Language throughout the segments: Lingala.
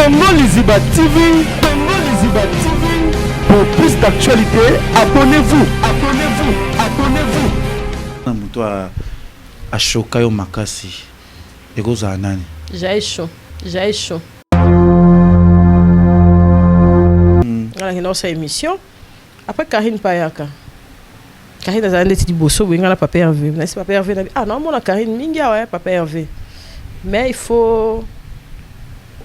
Congo Liziba TV, Congo Liziba TV. Pour plus d'actualité, abonnez-vous, abonnez-vous, abonnez-vous. Toi à Chokayo Makasi. Et goza anani. J'ai chaud. Dans cette émission, après Karine Payaka. Karine a dit bosso, oui, on a papa Hervé. Mais c'est papa Hervé. Ah non, mon Karine Minga, ouais, papa Hervé. Mais il faut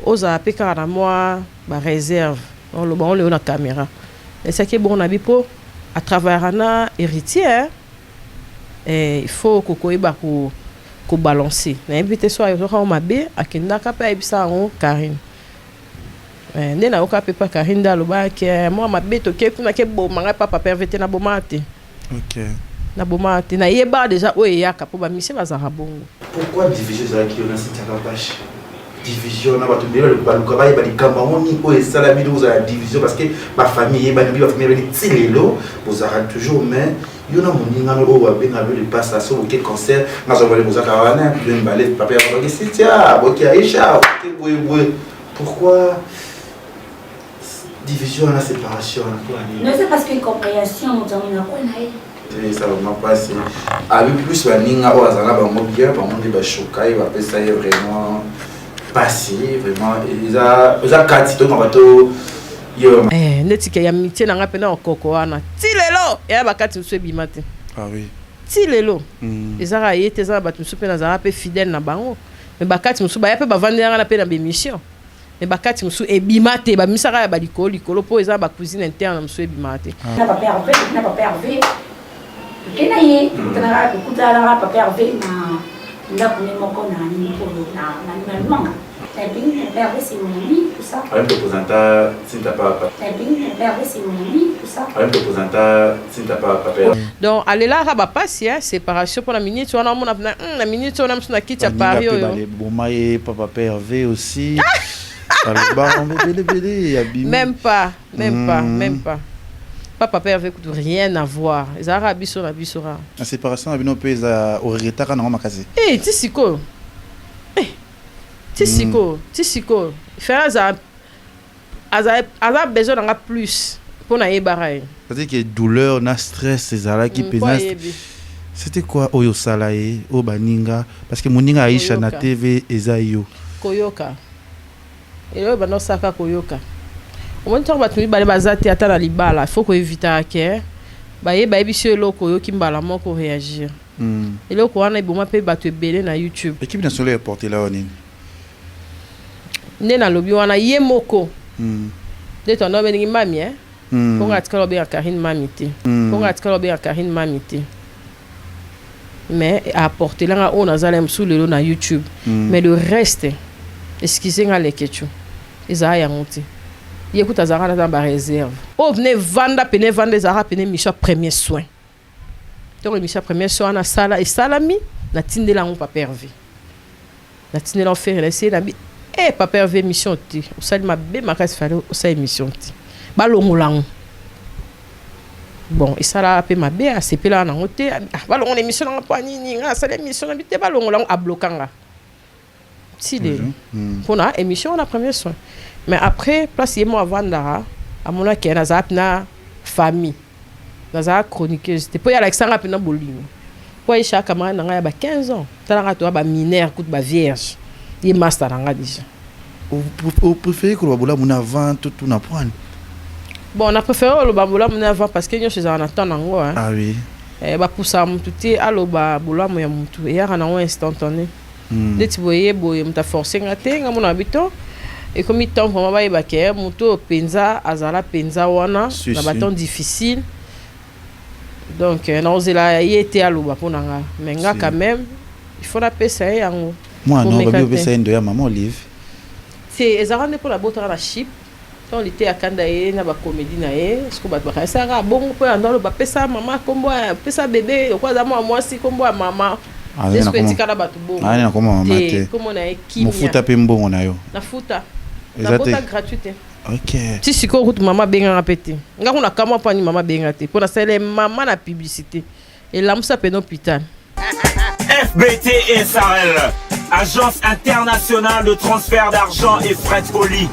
oser appeler car moi, ma réserve. On le a la caméra. Et c'est que bon, on a pour à travers un héritier. Et il faut qu'on ko balancer. Na invité soit on m'a bé à kenda kapa ebisa on Karine. Nde na okape pa Karine da loba ke moi m'a bé to ke kuna ke bo manga papa pervete na bomate. OK. Na bomate na yeba déjà o yaka po ba mise bazara bongo. Pourquoi division ça qui on a cette page? Division na ba to le baluka ba ba likamba oni ko esala bido za division parce que ma famille ba famille ba tilelo vous aura toujours mais yo na moninga no o ba benga le passation au quel concert na zo le mozaka wana bien ballet papa ya ba sitia boki Aisha pourquoi division la séparation non c'est parce que compréhension dans na ko na ça va passer avec plus ba ninga o azana ba mo bien ba monde ba chokai ba pesa vraiment passé vraiment ils a katito na bato yo netike ya mitié na ngapena okoko wana tilelo ya bakati mso bimate Ah oui tilelo ezara yete za bato mso pe na za pe fidèle na bango mais bakati mso ba ya pe ba vandera na pe na bémission mais bakati mso ebimate ba misaka ya ba likolo po eza ba cuisine interne mso ebimate na papa Hervé kenaye tana kutala papa Hervé na ndaku ni moko na ni polo na manga. Et puis mon père c'est mon ami tout ça. Un représentant si t'as pas papa. Et puis mon père c'est mon ami tout ça. Un représentant si t'as pas papa. Donc aller là raba passe séparation pour la minute on a mon la minute on a sur na kit à Paris yo. Boma et papa Hervé aussi. Même pas. Papa Hervé coûte rien à voir. Les arabes sont la bisora. La séparation abino pesa au retard na makasi. Tisiko. Tisiko. Faire ça a besoin d'en plus pour na yebaraye. C'est-à-dire que douleur, na stress, ces là qui pèsent. C'était quoi Oyo Salaye, Obaninga parce que moninga Aisha na TV ezayo. Koyoka. Et là bano saka koyoka. On va battre ba bazati ata na libala, faut ko éviter que ba biso loko yo kimbala moko réagir. Et là ko wana iboma pe battu belé na YouTube. Équipe nationale est portée là on né na lobi wana yemoko. De ton nom bengi mami Pour atikalo be Karine mamité. Pour atikalo be Karine mamité. Mais apporter là on a zalem sous le na YouTube. Mais le reste excusez-moi les questions. Ils a monté. Il écoute Azara dans la réserve. Oh, venez vendre Zara, venez Micha premier soin. Donc, Micha premier soin, na sala et salami, na tinde la on papa Hervé. Na tinde la on fait laisser la bi. Eh, papa Hervé mission ti. Au sali ma bé ma casse fallait au sali mission ti. Balongolang. Bon, et ça là pe ma bé a CP là na ngote. Balongon émission na poani ni nga sala émission na bi te balongolang a bloquanga. Si les. Pour na émission na premier soin. Mais après, place y moi Vandara, à mon avis, na zapna famille, na zap chroniqueuse. C'était pour y Alexandre Pena Bolino. Pour y chaque camarade n'a pas 15 ans. T'as la toi ba mineur, coûte ba vierge. Il master n'a déjà. Vous préférez que le baboula mon avant tout na point. Bon, on a préféré le baboula mon avant parce que nous sommes en attendant ngo hein. Ah oui. Ba poussa mon tout allo baboula mon ya mutu. Et ya na un instantané. Dès tu voyais boy m'ta forcé ngaté nga mon habitant. Et comme il tombe vraiment ba ke muto penza azala penza wana na bâton difficile. Donc na ozela yete aloba ponanga. Mais nga quand même il faut la pesa yango. Moi non ba pesa ndo ya maman Olive. C'est ezarande pour la botre la chip. Quand il était à Kandaye na ba comédie na ye, ce que ba ba ça ra bon pour andalo ba pesa maman kombo pesa bébé quoi za moi si kombo maman. Est-ce que tu kana batu bon? Ah na comment maman te. Comment na ki. Mo futa pe mbongo na yo. Na futa. La bota gratuite. OK. Si siko route maman benga rapete. Nga kuna kama pani maman benga te. Pour na sele maman na publicité. Et là musa pe no hôpital. FBT Israël. Agence internationale de transfert d'argent et frais de colis.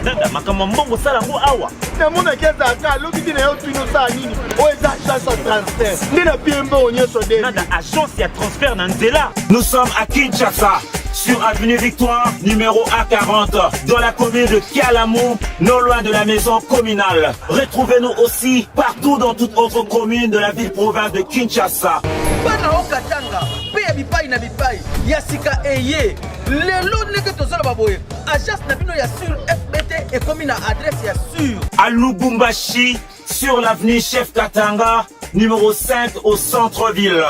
Nada makama mbongo sala ngo awa. Na mona keza ka lokiti na yo twino sa nini. O eza chance de transfert. Ndina piembo onyeso de. Nada agence ya transfert na nzela. Nous sommes à Kinshasa, sur avenue Victoire, numéro A40, dans la commune de Kialamou, non loin de la maison communale. Retrouvez-nous aussi partout dans toute autre commune de la ville-province de Kinshasa. Bana okatanga, pe bipai na bipai, yasika eye. Lelo neke tozala baboye. Agence na bino ya sur FBT et commune à adresse ya sur. À Lubumbashi, sur l'avenue Chef Katanga, numéro 5 au centre-ville.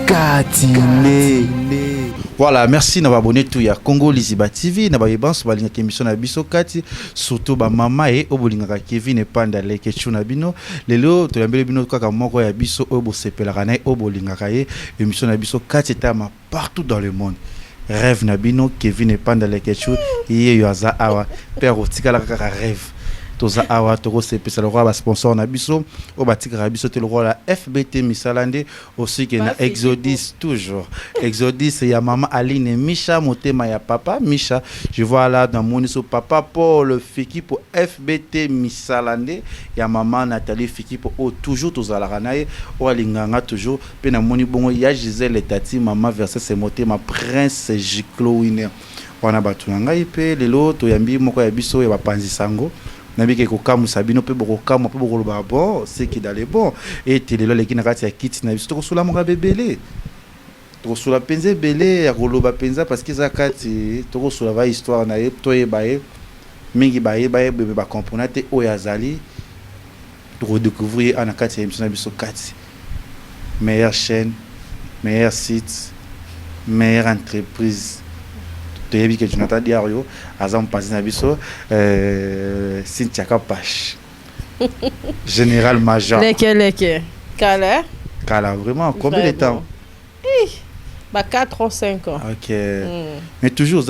Katine. Voilà, merci d'avoir abonné tout ya Congo Liziba TV na ba yebanso balinga émission na biso kati surtout ba mama et obolinga Kevin et Panda leke chuna bino lelo to yambele bino kaka moko ya biso obo sepelaka na obolinga kaye émission na biso kati tama partout dans le monde. Rêve na bino Kevin et Panda leke chuna ye yo aza awa père otikala kaka rêve. Toza awa toko sepesa le roi ba sponsor na biso o batika biso te le roi la FBT Misalande aussi que na Exodus toujours Exodus ya maman Aline Misha motema ya papa Misha je vois là dans mon so papa Paul Fiki pour FBT Misalande ya maman Nathalie Fiki pour toujours tozala kanaye o alinganga toujours pe na moni bongo ya Gisèle tati maman verset c'est motema prince Jiclo winner wana batu ngai pe lelo to yambi moko ya biso ya bapanzi sango nabike ko kamu sabino pe boko kamu pe boko loba bon c'est qui d'aller bon et telelo leki na kati ya kiti na biso to sula mo bebele to sula penze belé ya koloba penza parce que za kati to sula va histoire na ye to ye bae mingi bae bebe ba comprendre te o yazali to redécouvrir ana kati ya émission na biso kati meilleure chaîne meilleur site meilleure entreprise toyebi ke Jonathan Diario azam passé na biso Cynthia Kapash général major leke Kala vraiment combien de temps bah 4 ans 5 ans OK mais toujours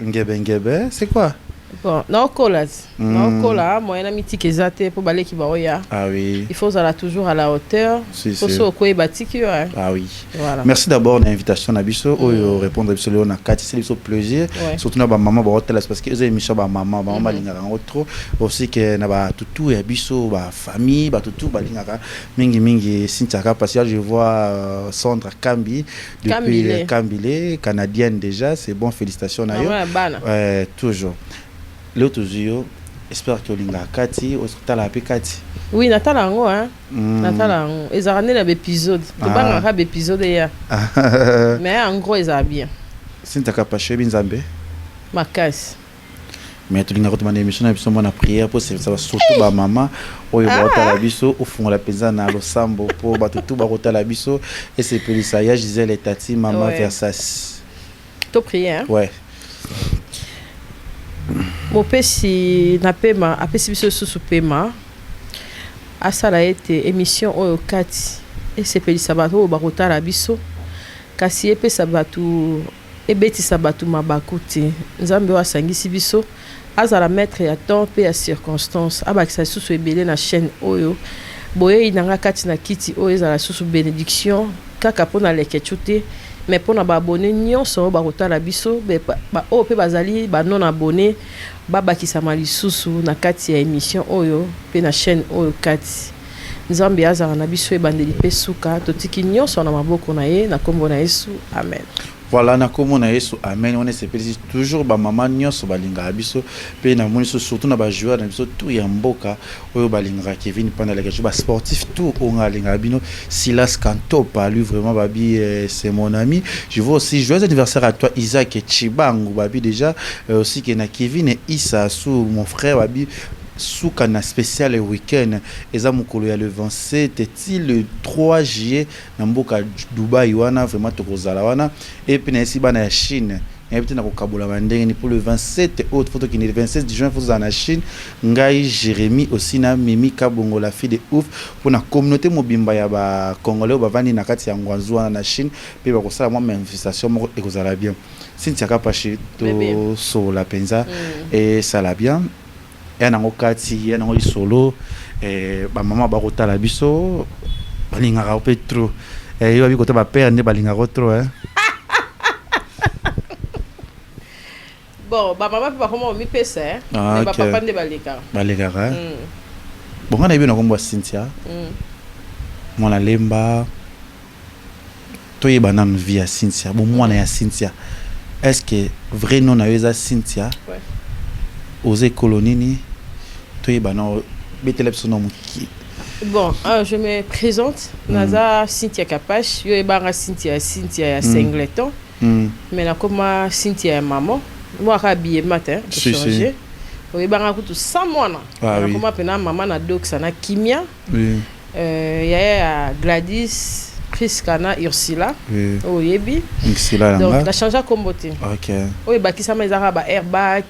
ngebe c'est quoi bon non colas moyen amiti kezate pour balé ki baoya ah oui il faut aller toujours à la hauteur il faut so ko batiki ah oui voilà merci d'abord l'invitation na biso o répondre biso on a kati c'est biso plaisir surtout na ba maman ba hôtel parce que eux émission ba maman balinga trop aussi que na ba tutu ya biso ba famille ba tutu balinga mingi Cynthia parce que je vois Sandra Kambi depuis Kambile canadienne déjà c'est bon félicitations na yo toujours l'autre jour j'espère que linga kati osutala pe kati oui natala ngo natala ngo ezarane na épisode to banga ka épisode ya mais en gros ça bien Cynthia Kapash binzambe makasi mais tu linga ko tmane émission na biso na prière pour ça va surtout ba maman oyo ba la biso au fond la penza na losambo pour ba tout ba kota la biso et c'est pelisa ya Gisèle tati maman Versace to prière ouais mopesi na pema apesi biso susu pema asala ete émission oyo kati esepelisa bato oyo bakotala biso kasi epesa bato ebetisa bato mabaku te nzambe oyo asangisi biso azala maître ya temps mpe ya circonstance abakisa susu ebele na chaîne oyo boyei nanga kati na kiti oyo ezala susu bénédiction kaka mpona leketu te mais mpona baabone nyonso oyo bakotala biso oyo mpe bazali banon abone babakisama lisusu na kati ya émission oyo mpe na chaîne oyo kati nzambe azala na biso ebandeli mpe suka totiki nyonso na maboko na ye na kombo na Yesu amen. Voilà, na kombo na Yesu amen. On est toujours ba maman nyonso balinga biso pe na moni surtout na ba joueur na biso tout ya mboka oyo balinga Kevin pendant les jeux sportifs tout on a linga bino Silas Kanto pas lui vraiment babi c'est mon ami. Je vois aussi joyeux anniversaire à toi Isaac Chibangu babi déjà aussi que na Kevin et Issa sous mon frère babi souka na spécial week-end eza mukolo ya le 27 et le 3 juillet na mboka Dubai wana vraiment tokozala wana et puis na esi bana ya Chine peut-être na kokabola bandenge pour le 27 août photo qui est le 27 juin photo en Chine ngai Jérémy aussi na Mimi Kabongo la fille de ouf pour la communauté mobimba ya ba congolais ba vandi na kati ya ngwanzwa na Chine pe ba kosala moi manifestation moko ekozala bien Cynthia Kapashi to so la penza et ça la bien et na ngokati ya na ngoli solo et ba maman ba kotala biso balingaka pe trop et yo bi kota ba père ne balingaka trop hein. Bon, maman peut pas comment mi pèse hein. Mais papa ne balika. Balika. Bon on a vu na kombo Cynthia. Mwana lemba toye banane via Cynthia. Bon mwana ya Cynthia. Est-ce que vrai nom na yoza Cynthia? Ouais. Osé kolonini toye banane betelep son nom qui. Bon, je me présente. Naza Cynthia Kapash. Yo ebanga Cynthia ya Singleton. Mais na koma Cynthia ya maman. Moi habillé matin pour changer. Oui banga kutu 100 mois na. Koma pena maman na dox na Kimia. Oui. Ya Gladys Priskana Ursula. Oui. Oyebi. Ursula. Donc la changé comboté. OK. Oui bakisa mazara ba airbag.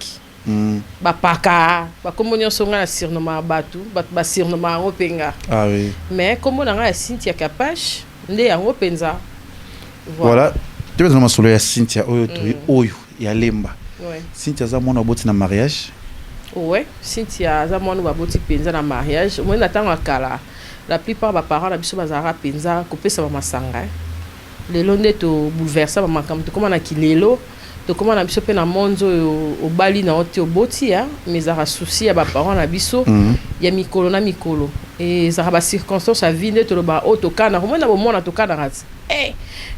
Ba paka, ba comme on songa na surnommé batu, ba surnommé en openga. Ah oui. Mais comme on a Cynthia Kapash, ndé en openza. Voilà. Tu veux nous solo ya Cynthia oyo ya lemba. Ouais. Cynthia za mona boti na mariage. Ouais, Cynthia za mona ba boti penza na mariage. Moi natanga kala. La plupart ba parents na biso bazara penza ko pesa ba masanga. Lelo nde to bouleverser ba makamto comme na kilelo. To comment na biso pe na monzo au bali na ote oboti hein mais za souci ya ba parents na biso ya mikolo na mikolo et za ba circonstances à vie nde to ba auto kana comment na bomona to kana rat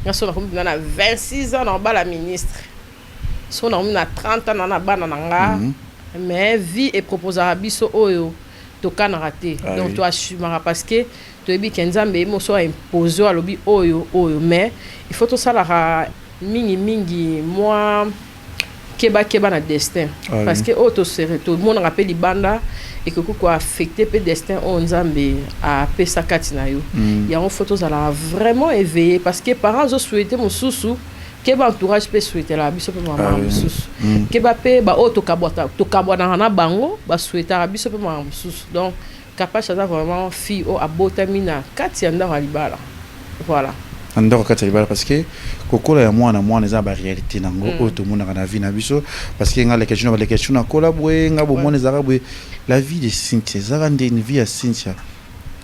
ngaso na comme na 26 ans na ba la ministre so na 30 ans na bana nga mais vie et proposera biso oyo to kana raté donc to assumera parce que to ebi kenzambe mo so imposer alobi oyo mais il faut to salara mingi moi keba na destin parce que auto serait tout le monde rappelle libanda et que quoi affecter pe destin on nzambe a pesa katina yo ya on photos ala vraiment éveillé parce que parents ont souhaité mon sousou keba entourage pe souhaiter la biso pe maman sousou keba pe ba auto kabota na bango ba souhaiter la biso pe maman sousou donc capable ça vraiment fille au abotamina katia ndara libala voilà andoko kati libala parce que kokola ya mwana eza ba réalité nango o to mona na vie na biso parce que nga les questions na kola bwe nga bo mona zara bwe la vie de Cynthia zara ndeni vie ya Cynthia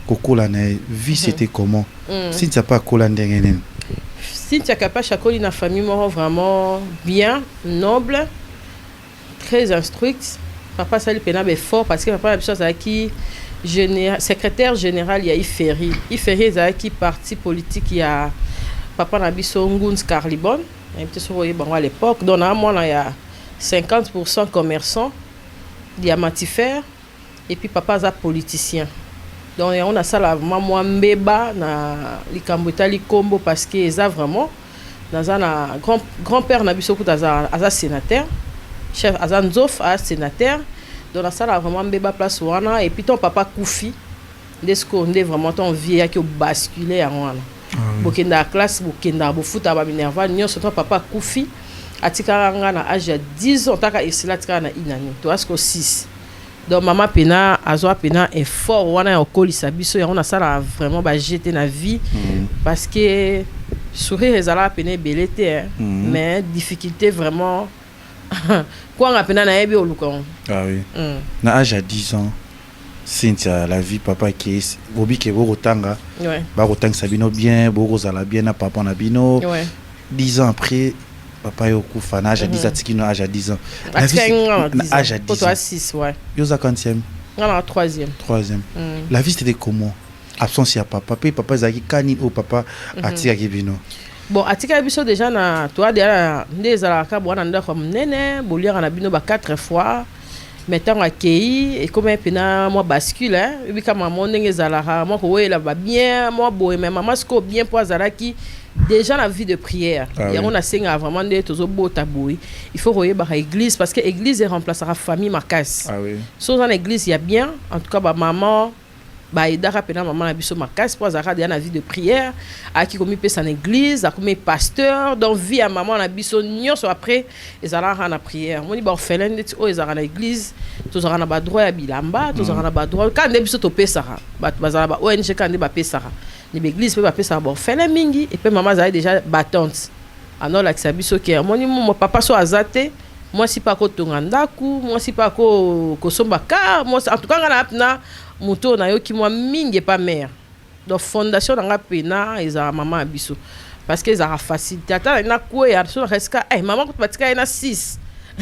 kokola na vie c'était comment Cynthia pas kola ndengene Cynthia Kapash akoli na famille moro vraiment bien noble très instruite papa sali pena be fort parce que papa la chose qui secrétaire général ya Iferi ezaki parti politique ya papa na biso Nguns Carlibon et peut so voyer bango à l'époque donc na moi ya 50% commerçant diamantifère et puis papa za politicien donc on a ça la maman mbeba na likambo etali kombo parce que eza vraiment dans un grand-père na biso kuta za sénateur chef azanzof a sénateur. Donc la salle a vraiment béba place wana et puis ton papa Koufi desco ndé vraiment ton vieil qui basculé en wana bokenda classe bokenda bo foot aba minerva nyo surtout papa Koufi atika nga na âge 10 ans taka isila tika na inani to asko 6 donc maman pena azwa pena effort wana ya kolisa biso ya on a sala vraiment ba jeter na vie parce que sourire ezala pena belete mais difficulté vraiment quoi on a pena na ebi olukon. Ah oui. Na âge à 10 ans, Cynthia la vie papa qui est bobi ke bo rotanga. Ouais. Ba rotanga sabino bien, bo rozala bien na papa na bino. Ouais. 10 ans après papa yo kufa na âge à 10 ans tikino âge à 10 ans. La vie na âge à 10 ans. Toi 6 ouais. Yo za 40e. Non, 3e. La vie c'était comment? Absence ya papa, papa zaki kani o papa atika kibino. Bon, atika biso déjà na toi déjà ndezala ka bwana ndako mnene bolia na bino ba 4 fois mettons accueilli et comme pena moi bascule hein et comme maman ndenge zala moi ko wela ba bien moi boy mais maman sko bien pour azalaki déjà la vie de prière et on a senga vraiment de tozo bota boy il faut royer ba église parce que église remplacera famille marcasse. Ah oui. So dans l'église il y a bien en tout cas ba maman baedaka mpena mama na biso makasi mpo azalaka deya na vie de prière aki komipesa na église akomi pasteur donc vie ya mama na biso nyonso après ezalaka na prière moni baorphelin neti oyo ezalaka na église tozalaka na badroit ya bilamba tozalaka na badroit ka nde biso topesaka bato bazala ba ONG ka nde bapesaka ni baéglise mpe bapesaka baorphelin mingi epe mama azali déjà battante anolakisa biso ke moni mo papa so aza te mwasi mpe akotonga ndaku mwasi mpe akosomba ka mwasi en tout cas nga na moto nayoki mwa mingi epa mare donc fondation nanga pena ezalaka mama ya biso parce que ezalaka facilité ata na kwea so nakesika mama kutu batika ye na 6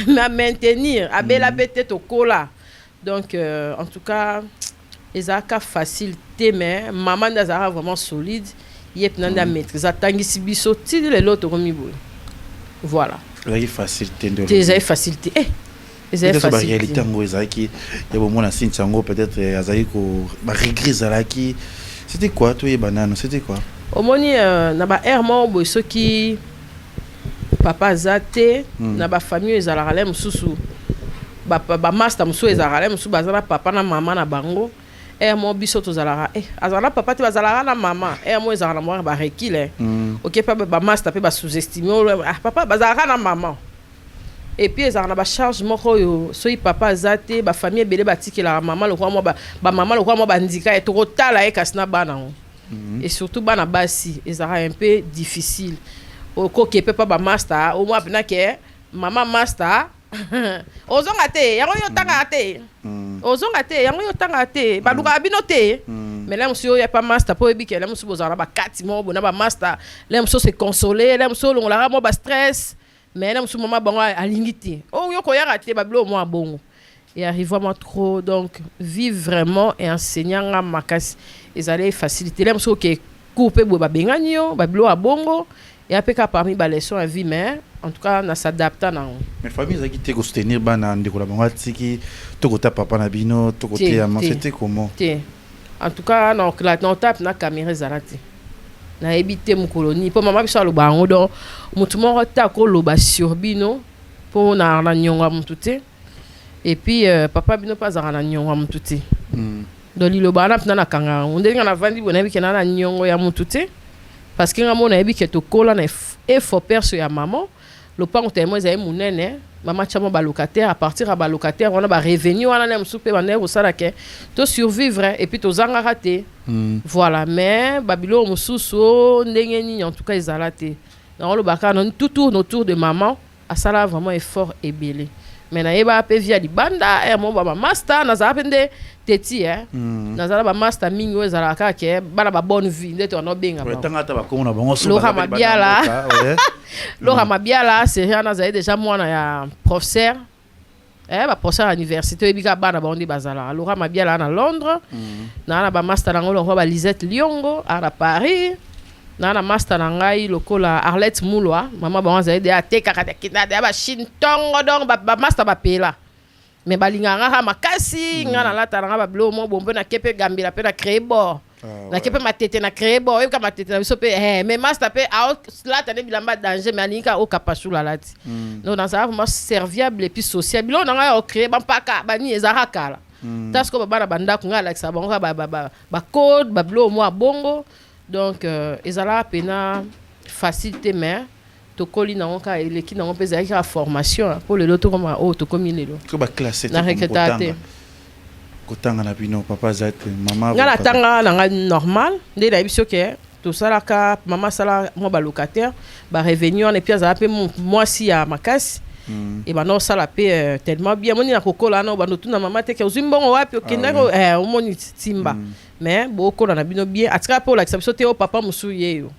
na maintenir abela mpe te tokola donc en tout cas ezalaka facile te mais mama nde azalaka vraiment solide ye mpena nde amaîtrise atangisi biso tili lelo tokomi boye voilà ezalaki facilité nde ezalaki facilité ezalaki facilité réalité yango ezalaki ya bomona sinti yango peut-être azalaki baregret ezalaki c'était quoi toyeba nano c'était quoi omoni na baere moko boye soki papa aza te na bafamille ezalaka le mosusu bamaster mosusu ezalaka le mosusu baza na papa na mama na bango ere mo biso tozalaka azala na papa te bazalaka na mama ere mo ezalaka na mwa barekile oke mpe bamaster mpe basous-estime papa bazalaka na mama et puis ezalaka na bacharge moko oyo soki papa aza te bafamille ebele batikelaka mama lokwa mwa bamama lokwa mwa bandika ye tokotala ye kasi na bana yango et surtout bana basi ezalaka un peu difficile okoki mpe mpa bamaster omwa mpena ke mama master ozonga te yango yo tangaka te ozonga te yango yo tangaka te balukaka bino te mais le mosusu oyo epa master mpo oyebi ke le mosusu bozala na bakati moko bona bamaster le mosusu se console le mosusu olongolaka mo bastress mais le mosusu mama bango alingi te oyo koyaka te babilo mwa bongo et arrive vraiment trop donc vivre vraiment et enseignant makasi ezali facilité le mosusu ke cours mpe boye babengani yo babilo ya bongo et après parmi les leçons à vie mais en tout cas on s'adapte à mais famille ça qui te soutenir bana ndeko la bango tiki to kota papa na bino to côté ya c'était comment en tout cas non la tape na caméra zalati na ebité mu colonie pour maman biso lo bango donc mutu moko ta ko loba sur bino pour na nyonga mutu te et puis papa bino pas na nyonga mutu te donc li lo bana na kanga on ndenga na vandi bona bi kenana nyongo ya mutu te parce que ngamo na yebi ke to kola na effort perso ya maman le pango tellement ezali munene mama chamo ba locataire à partir à ba locataire on a ba revenu wana na msupe ba nego sala ke to survivre et puis to zanga raté voilà mais babilo mususu ndenge nini en tout cas ezalate na lo baka non tout tourne autour de maman a sala vraiment effort ebele mais na yeba pe via di banda mo ba master na za pende teti na za ba master mingi ezala ka ke bana ba bonne vie ndeto no benga ba tangata ba komona bango so ba mabiala Laura mabiala c'est rien na za déjà mwana ya professeur ba professeur à l'université ebika bana ba on di bazala Laura mabiala na Londres na ba master ngolo ba Lisette Liongo à Paris na master na ngai lokola Arlette Mulwa mama ba wanza ide ateka kata kinada ba shintongo donc ba master ba pela mais balinga nga makasi nga na lata nga ba blo mo bombe na kepe gambila pe na créer bord na kepe matete na créer bord e ka matete na biso pe mais master pe a lata ne bilamba danger mais aninga o kapasula lati donc dans ça vraiment serviable et puis social bilo na nga o créer ba mpaka bani ezaraka la tasko ba banda nga la sa bango ba code ba blo mo bongo donc ezala pena facilité mais to koli na onka eleki na onpe za ka formation pour le loto comme o to komi lelo ko ba classe na reketate kotanga na bino papa zate mama ngala tanga na normal nde na biso ke to sala ka mama sala mo ba locataire ba revenu on et puis za pe moi si ya makasi et ben non ça la paix tellement bien moni na kokola na ba no tuna mama te ke uzimbongo wapi okendako o moni timba mais beaucoup na bino bien atika pour la biso te o papa musu yeyo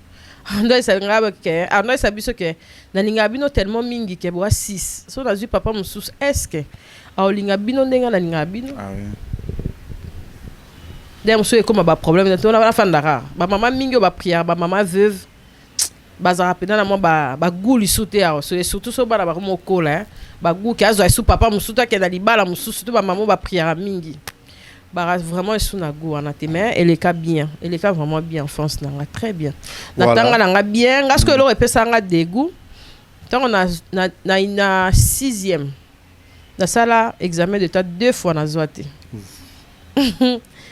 ando sa ngaba ke ando sa biso ke na linga bino tellement mingi ke bo 6 so na zu papa musu est-ce que a linga bino ndenga na linga bino ah oui dem so e comme ba problème to na fandaka ba mama mingi ba prière ba mama veuve bazara pena na mo ba guli soute ya so surtout so bana ba ko mokola ba gu ke azo su papa musu ta ke na libala musu surtout ba mama ba prière mingi bah vraiment ils sont na go on a mais elle est cas bien elle est cas vraiment bien en France na très bien na tanga na bien parce que l'aurait pesa nga dégoût tant on a na 6e na sala examen d'état 2 fois na zoate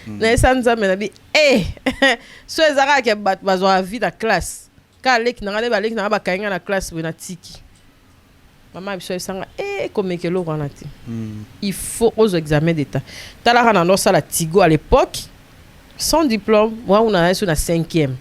na esa nzambe na bi so ezaka ke bat bazwa vie na classe ka leki na ngale baleki na bakainga na classe na tiki maman biso esanga komekelo wana ti il faut aux examens d'état talaka na no sala tigo à l'époque sans diplôme moi on a na 5e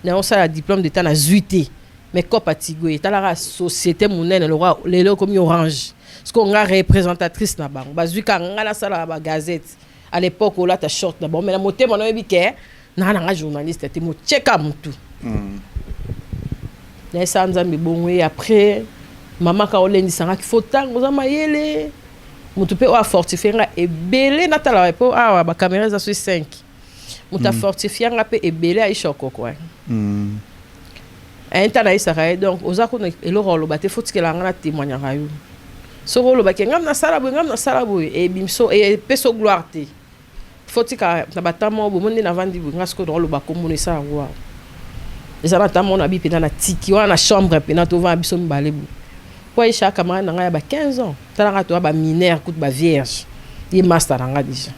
na on sala diplôme d'état na 8e mais copa tigo talaka société monene le roi lelo comme orange parce qu'on a représentatrice na bango bazui ka ngala sala ba gazette à l'époque on la ta short na bon mais la moté mon oyebi ke na journaliste te mo cheka mutu na esa nzambe bongwe après maman ka olendi sanga ki faut tango za mayele mutu pe o fortifier nga ebele na tala pe awa ba caméra za 5 muta fortifier nga pe ebele a ishoko quoi enta na isaka donc ozako eloko lo bate faut que la nga témoigner rayo soko lo ba ke ngam na sala boy e bimso e peso gloire te faut que na batamo bo monde na vandi nga sko do lo ba komone sa wa ezana tamo na bi pe na tiki wana na chambre pe na to va biso mbale bo kwa isha camarade na nga ya ba 15 ans talanga to ba mineur coup ba vierge ye master na nga déjà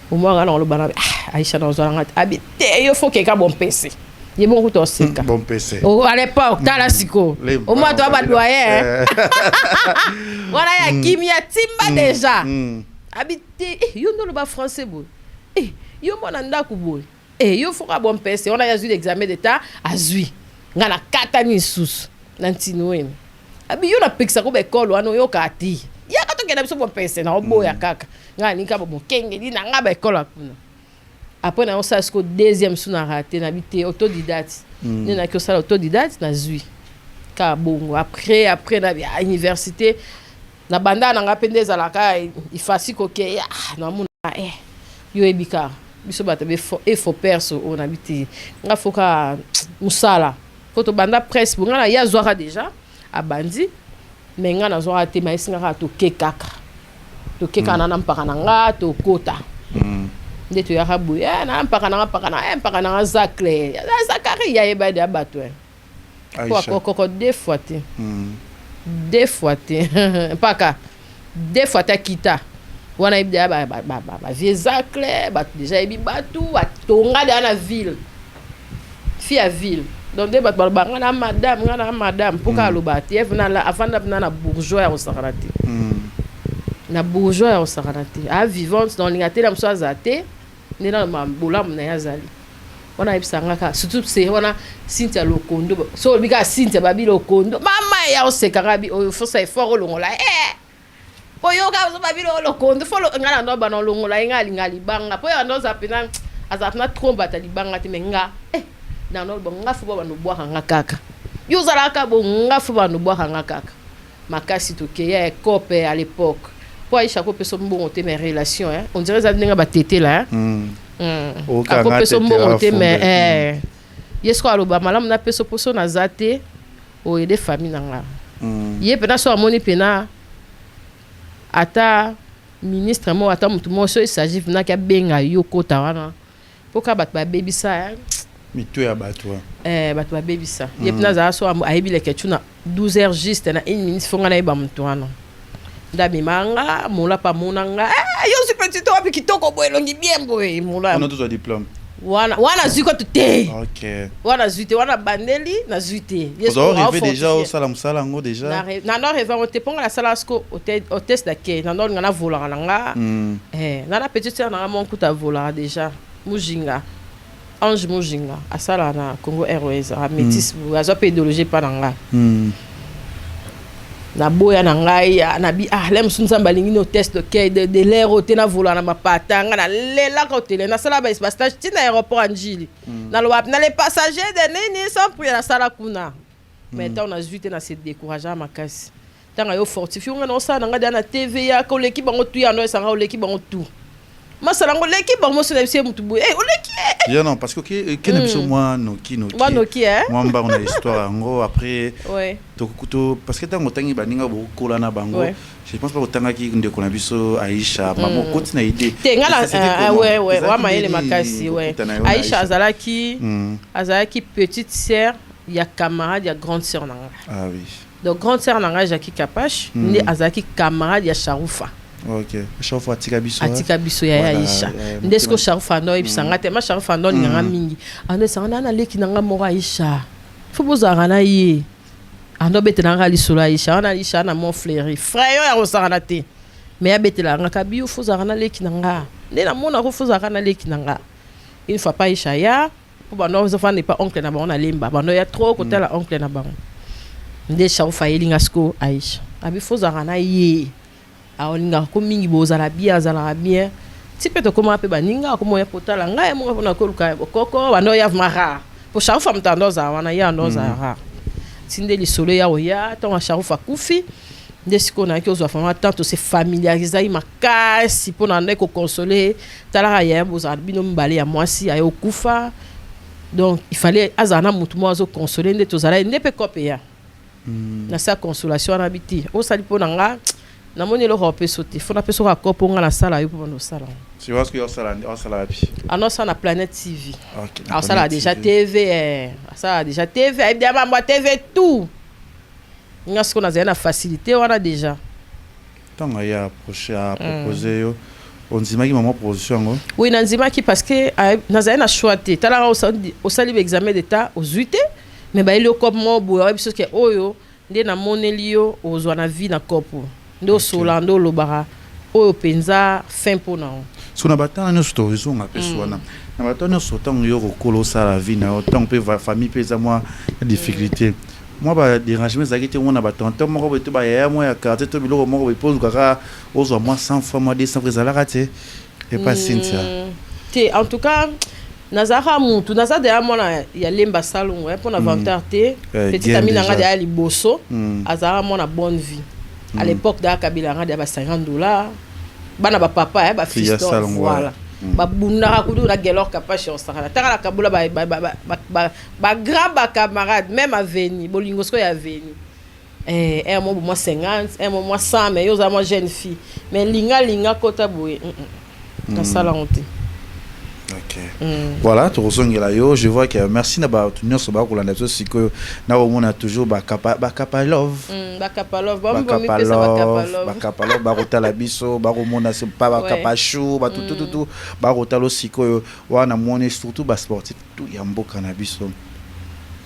au moins na lo bana Aisha na zo nga habité yo faut que ka bon PC ye bon coup to seka bon PC à l'époque tala siko au moins to ba doyen voilà ya kimia timba déjà habité yo no lo ba français bo yo mona ndaku bo yo faut ka bon PC on a eu l'examen d'état azui nga na katani susu na ntinoe abi yo na pekisa ko be école wana yo kati ya ka to kena biso bon PC na obo ya kaka nga ni ka bo kenge di na nga ba école akuna après na on sa sko deuxième sous na raté na bité autodidacte ni na ko sa autodidacte na zui ka bongo après na bi à université na banda na nga pendeza la ka ifasi ko ke ya na muna yo ebika biso bata be fo perso on habité nga foka musala foto banda presse bonga na ya zwaka déjà abandi mais nga na zwaka te mais singa to kekaka na mpaka na nga to kota nde to ya habu ya na mpaka na zakle zakari ya eba de abato quoi deux fois te mpaka deux fois ta kita wana ibda ba vieux zakle ba déjà ebi batu atonga de na ville fille à ville donc des bato ba ngana madame poka lobati evna la afanda na bourgeois au sakarati na bourgeois au sakarati a vivante dans l'ingate la mso azate ni na mambola mna yazali wana ibisanga ka surtout c'est wana Cynthia Lokondo so bika Cynthia babi Lokondo mama ya osekanga bi o faut ça effort longola oyo ka so babi Lokondo faut ngana ndo ba no longola ngali banga po ya ndo zapina azapna tromba ta libanga te menga na no bo ngafu ba no bwa hanga kaka yo zalaka bo ngafu ba no bwa hanga kaka makasi to ke ya cope à l'époque po Aisha ko peso mbongo te mes relations on dirait ça ndinga ba tété là ko peso mbongo te mais yesko aloba malamu na peso poso na zate o ede famille nanga ye pena so amoni pena ata ministre mo ata mutu mo so il s'agit na ka benga yo kota wana poka bat ba baby sa mito ya bato bato ba baby sa ye pena za so ayebi le ketuna 12h juste na 1 minute fonga na eba mutu wana ndabi manga mola pa monanga yo si petit to api kitoko boy longi bien boy mola on a tous un diplôme wana zuko te OK wana zuite wana bandeli na zuite vous avez rêvé déjà au salam ngo déjà na no rêvé on te ponga la sala sko au test d'ake na no ngana vola nga na petite sœur na mon kuta vola déjà mujinga Ange Mujinga asala na Congo Airways a métis azo pédologie pa nga na boya na ngai na bi lem sunzamba lingi no test de l'air au tena vola na mapata nga na lela ko tele na sala ba stage tina aéroport Anjili na lo na les passagers de nini sans pour na sala kuna mais tant on a juste na se décourager makasi tanga yo fortifier nga no sala nga na TV ya ko l'équipe bango tu ya no sanga l'équipe bango tu masalango l'équipe bango so na bise mutu boye o l'équipe non parce que kena biso moi noki moi mba on a histoire ngo après ouais to parce que tango tangi baninga bo kola na bango je pense pas otanga ki ndeko na biso Aisha maman continue idée tenga ouais wa maele makasi ouais Aisha azalaki petite sœur ya camarade ya grande sœur nanga oui donc grande sœur nanga Jackie Kapache ni azalaki camarade ya Sharoufa OK chauffe atika biso atika biso ya Aisha ndesko chauffe ando ibisanga te ma chauffe ando nganga mingi ando sanga na leki nanga mo Aisha faut bozanga na ye ando betela nga lisolo Aisha wana Aisha na mon fleuri frère ya rosanga te mais abetela nga kabiyo faut zanga na leki nanga nde na mona ko faut zanga na leki nanga il faut pas Aisha ya pour bano enfants n'est pas oncle na bana lemba bano ya trop côté la oncle na bango nde chauffe yelinga sko Aisha abi faut zanga na ye aolinga ko mingi bozala bien tipe to koma pe baninga ko moya potala ngai mo na ko luka koko bano ya mara po chauffe mtando za wana ya ndo za ra tinde lisolo ya oya to chauffe kufi ndesiko na ki ozwa fama tanto se familiariser makasi po na ndeko consoler tala ya bozala bino mbale ya mwasi ayo kufa donc il fallait azana mutu mo azo consoler nde tozala ndepe kope ya na sa consolation na biti o sali po nanga na moni lo ko peso te fona peso ka kopo nga na sala yo po no sala tu vois ce que yo sala bi annonce na Planète TV OK alors ça là déjà TV ça déjà TV évidemment moi TV tout nga ce qu'on a na facilité wana déjà tant ya approcher à proposer yo on dit maki maman position ngo oui nanzimaki parce que na na choix te tala au sali examen d'état aux 8 mais ba ile comme mo bo ya biso ke oyo nde na moneli yo ozwa na vie na kopo ndo solando lobara oyo penza fin pona so na batana no story zo nga peswana na batana so tant yo kokolo sala vie na tant pe famille pesa moi difficulté moi ba dérangement za kete mona ba tonton moko beto ba ya moi ya quartier to biloko moko be pose kaka ozwa moi 100 fois moi 200 fois zala raté et pas Cynthia te en tout cas nazara mutu nazade ya mona ya lemba salon pour na vantar te petit ami nanga de ali bosso azara mona bonne vie à l'époque da Kabila nga de ba $50 bana ba papa ba fiston voilà ba bunda kudu na gelor kapache osakala taka la kabula ba grand ba camarade même à Veni bolingo sko ya Veni un mois moi 50 un mois 100 mais yo za moi jeune fille mais linga kota boye na sala honte. OK. Voilà, tu ressens là yo, je vois que merci na ba tunyo so ba kolanda so siko na o mona toujours ba kapa love. Ba kapa love ba kotala biso ba ko mona se pa ba kapa chou ba tout ba kotalo siko wana mona surtout ba sportif tout ya mboka na biso.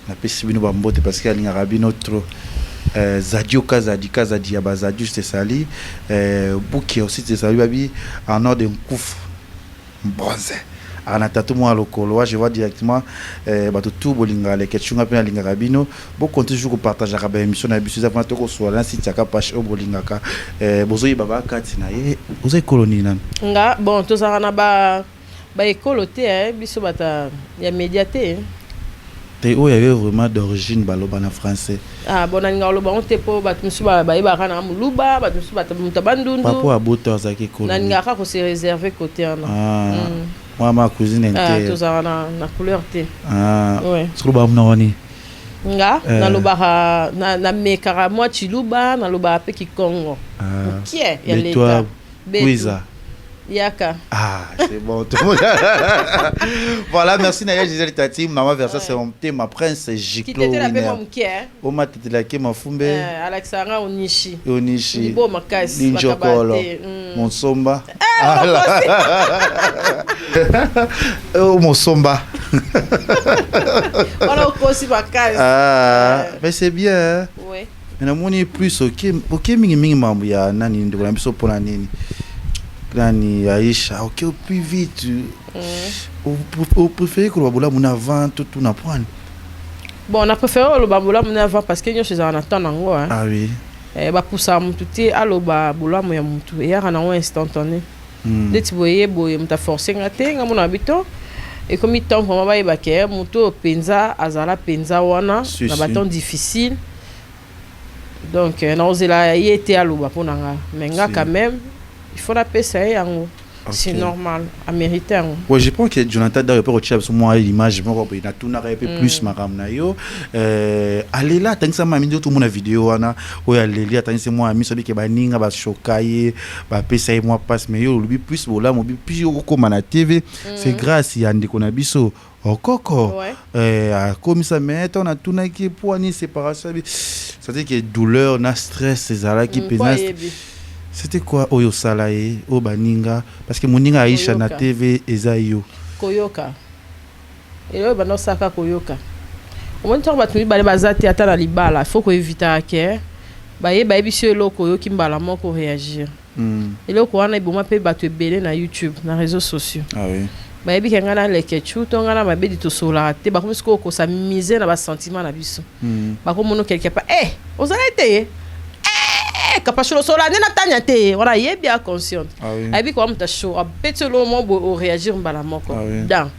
Na pesi bino ba mbote parce que alinga rabino trop Zadio Kazadika Zadia Bazadio c'est sali Bouki aussi c'est sali babi en ordre de couf bronze. Anatatu moi lokolo je vois directement tout bolinga les ketchunga pe na linga rabino bo compte toujours partager ka ba émission na biso za pa to ko so la site ka page o bolinga ka bozo baba kati na ye bozo koloni nan nga bon to za na ba ekolo te biso bata ya médiaté te o ya vraiment d'origine baloba na français bon nga loba on te po batu musu ba ba kana muluba batu musu bata mutabandundu papo abota za ke koloni nga ka ko se réserver côté ana moi ma cousine était tous na couleur T ouais sur ba mna wani nga na loba na mekara moi chiluba na loba pe kikongo qui est ya leta Quiza Yaka. C'est bon tout le monde. Voilà, merci Naya Gisèle Tati, maman versa c'est mon thème ma prince Jiklo. Qui t'était la paix mon qui O ma tete la ke ma fumbe. Alexandra Onishi. Onishi. Libo makasi bakabate. Mon somba. Oh mon somba. Voilà aussi makasi. Mais c'est bien. Ouais. Mais na moni plus OK mingi mambo ya nani ndo na biso pona nini. Nani Aisha, OK au plus vite. Au préféré que le baboula mon avant tout na prendre. Bon, on a préféré le baboula mon avant parce que nous chez en attendant ngo hein. Ah oui. Ba poussa mutu te alo baboula mo ya mutu ya kana un instantané. Dès tu voyais boye muta forcer ngate ngamu na habito. Et comme il tombe vraiment ba ibake mutu penza azala penza wana na baton difficile. Donc na ozela yete alo ba ponanga. Mais nga quand même il faut la paix yango. C'est normal à mériter. Ouais, je pense que Jonathan Dario peut retirer sur moi l'image moi il a tout na peu plus maram na yo allez là tant que ça m'a mis tout mon vidéo ana ouais allez là tant que c'est moi ami sobi ke ba ninga ba chokaye ba pesa moi passe mais yo lui plus bola mo plus yo comme na TV c'est grâce ya ndeko na biso okoko comme ça mais on a tout na qui poignée séparation ça veut dire que douleur na stress c'est ça là qui pénale C'était quoi Oyo Salaye, O Baninga? Parce que Moninga Aisha na Koyoka. TV Ezayo. Koyoka. Et là, bah non, ça ka Koyoka. Au moins, tu vas te dire, bah, zati ata na libala. Il faut qu'on évite à que, bah, bisio lo Koyoki mbala moko réagir. Et là, qu'on a bon pe battu belé na YouTube, na réseaux sociaux. Ah oui. Bah, bi kenga na lekechu, tonga na ba bedi to sola te, bah, comme ce qu'on sa misé na ba sentiment na biso. Bah, comme on quelque part, on s'en été. Kapasho sola ne na tanya te, voilà, yé bien consciente. Ah oui. Abi ko amta show, abetso lo mo bo réagir mbala moko. Ah oui. Dan.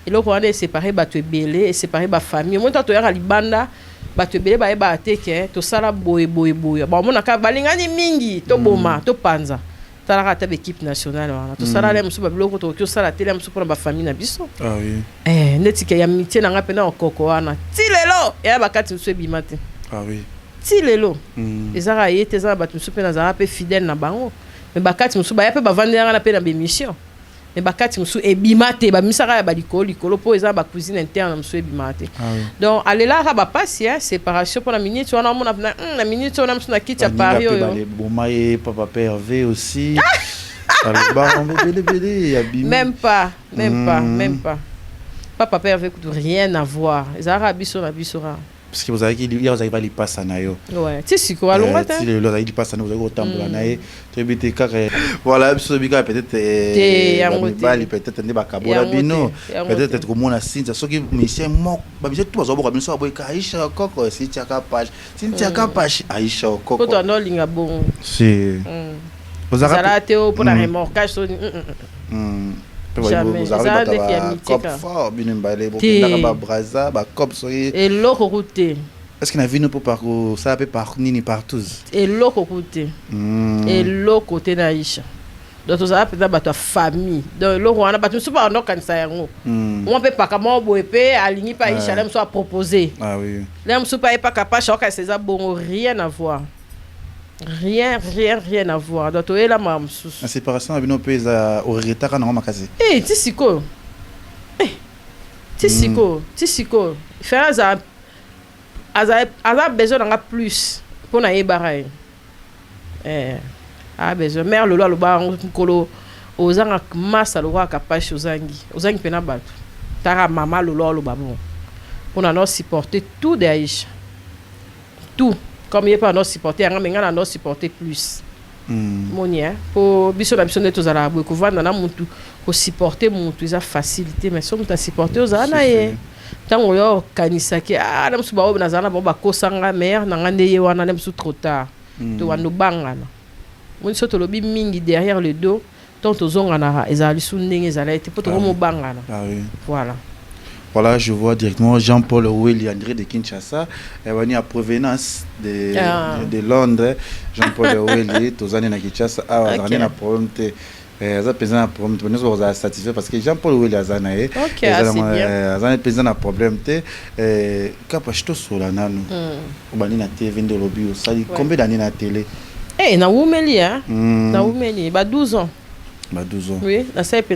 Et là, on est séparé, bah, tu es belé, et séparé, bah, famille. Moi, tu es à Libanda, bah, tu es belé, bah, tu es tout ça, là, boy. Bon, mon accord, balingani mingi, to boma, to panza. Tu as la équipe nationale, tout ça, là, les moussou, bah, tout ça, la télé, moussou, pour la famille, na biso. Ah oui. Net, il y a amitié, n'a pas en cocoana. Tilelo, et à bakati, moussou, bimate. Ah oui. Tilelo. Et ça, il y a des gens, bah, moussou, na fidèle, na bango. Mais bakati, moussou, bah, y a pas, vendre, na pe, na bémission. Mais bakati musu ebimate ba misaka ba likolo po eza ba cuisine interne musu ebimate. Donc aller là ba passe séparation pour la minute on a mon na minute on a musu na kiti à Paris yo. Bomaye papa Hervé aussi. Même pas. Papa Hervé écoute rien à voir. Ezara biso na bisora. Parce que vous avez dit vous avez pas les passes à nayo. Ouais, tu sais quoi longa ta. Si le avez dit passes à nous vous avez tambola naé. Tu bité carré. Voilà, biso bika peut-être peut-être ne ba kabola bino. Peut-être comme on a sinza soki monsieur mok ba biso tout bazo boka biso aboy Aisha koko si tiaka page. Si tiaka page Aisha koko. Ko to no linga bon. Si. Vous avez Théo pour la remorquage jamais. Vous avez pas cop fort bien embalé pour que la braza ba cop soyez. Et l'eau côté. Est-ce qu'il a vu nous pour parcours ça peut par ni partout. Et l'eau côté. Et l'eau côté naïcha. Donc vous avez peut-être ta famille. Donc l'eau on a pas tout pas non quand ça yango. On peut pas comment boepe aligner pas Aisha l'aime soit proposé. Ah oui. L'aime pas capable choc c'est ça bon rien à voir. Rien à voir. Donc là ma la séparation a bien pesa au retard na makasi. Tisiko. Faire ça a besoin d'en plus pour na yebaraye. A besoin mère le lo ba nkolo ozanga massa lo ka pache ozangi pena bato. Tara mama lo ba bon. Pour na supporter tout de Aisha. Tout. Comme il n'y a pas à supporter, il y a à supporter plus. Monia, pour biso la mission de tous à la boue, pour supporter mon tout ça facilité, mais si on t'a supporté aux anaïs, tant on y a kanisaki, ah, nous sommes dans un bon baco sans la mer, n'a rien de on a même sous trop tard. Tu vois nos bangana. Mon soto lobby mingi derrière le dos, tant aux ongana, ils allaient sous nez, ils allaient être pour tout le monde bangana. Voilà. Voilà, je vois directement Jean-Paul Oueli André de Kinshasa, est venu à provenance de Londres. Jean-Paul Oueli, tous les années à Kinshasa, il y a un problème. Il y a un problème, nous sommes satisfaits parce que Jean-Paul Oueli a un problème. Capacité sur la nano, on a une TV de lobby, combien d'années na télé? Na Oumeli, na Oumeli, 12 ans. 12 ans. Oui, na ça tu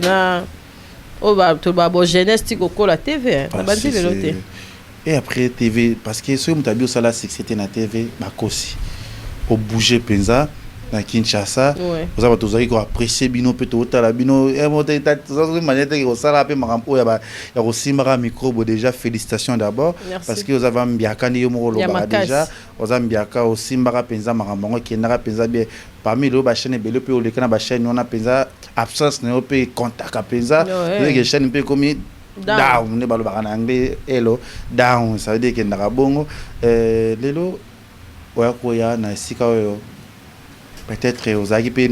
vas jeunesse la TV et après TV parce que ce que tu as c'était na TV bakosi au bouger penza na Kinshasa vous avez tous apprécié bino peut la bino et manette que ça la makampo ya kosimba micro déjà félicitations d'abord parce que vous avez mbiaka ni yo molo déjà vous avez mbiaka osimba penza makambo ki na penza bien parmi les chaînes belé pe le kana ba chaîne on a penza absence ne pe contact penza les chaînes pe comme down ne balo bakana anglais hello down ça veut dire que ndaka bongo lelo oya koya na sika oyo peut-être aux agipé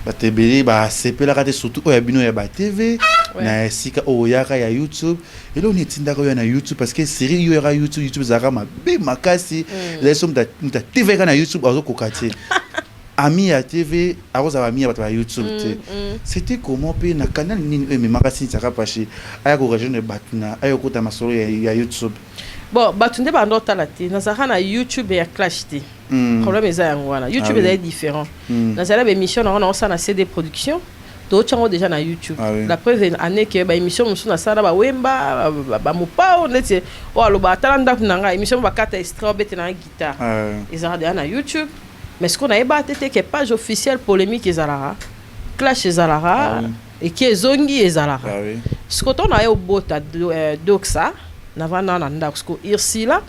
batebeli ba sepela kate surtout oya bino ya ba TV na sika oya ka ya YouTube et là on est tinda ko ya na YouTube parce que série yo ya YouTube zaka mabe makasi les sommes ta TV ka na YouTube azo kokati ami ya TV aroza ami ya bato ya YouTube c'était comment pe na canal nini me makasi zaka pashi aya ko rejoindre batuna aya ko ta masolo ya YouTube. Bon, batunde ba ndota la te na saka na YouTube ya clash te. Problème est ça ngwana. YouTube est différent. Dans cette émission on a na CD production. D'autres ont déjà na YouTube. La preuve année que ba émission musu na sala ba wemba ba mopao neti o aloba talanda kunanga émission ba kata extra bete na guitare. Ils ont déjà na YouTube. mais ce qu'on a ébatté que page officielle polémique ezalaka clash ezalaka et qui ezongi ezalaka ce qu'on a au bota doxa na vana na ndako ce ko irsila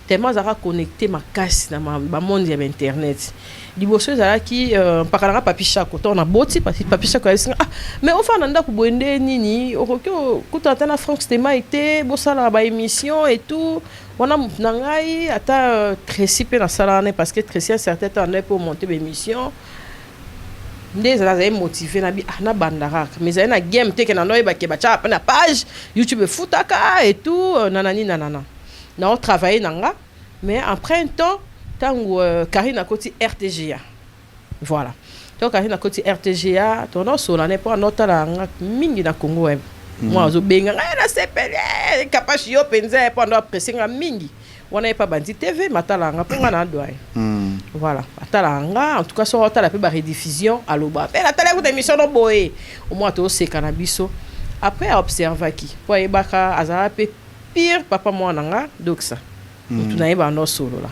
tellement azalaka connecté makasi na ba monde ya internet liboso ezalaki mpakalanga papi chako to na boti papi chako asinga mais au fond na ndako boende nini okoki kutata na France tema été bosala ba émission et tout wana na ngai ata Tracy pe na sala ne parce que Tracy a certain temps pour monter ba émission ndé ça a motivé na bi na bandara mais ça na game te que na noy ba ke ba cha na page YouTube futaka et tout nanani nanana na on travailler nanga mais après un temps tango Karine a côté RTGA voilà donc Karine a côté RTGA tono sola ne pas notala mingi na Congo web moi zo benga na sepele kapashi yo penza pendant pressinga mingi wana pas bandi TV matala nga ponga na doy voilà atala nga en tout cas so atala pe ba rediffusion aloba pe la télé ko émission no boy au moins to se cannabis après observer qui po ebaka azara pe pire papa moi nanga donc ça tu n'as pas no solo là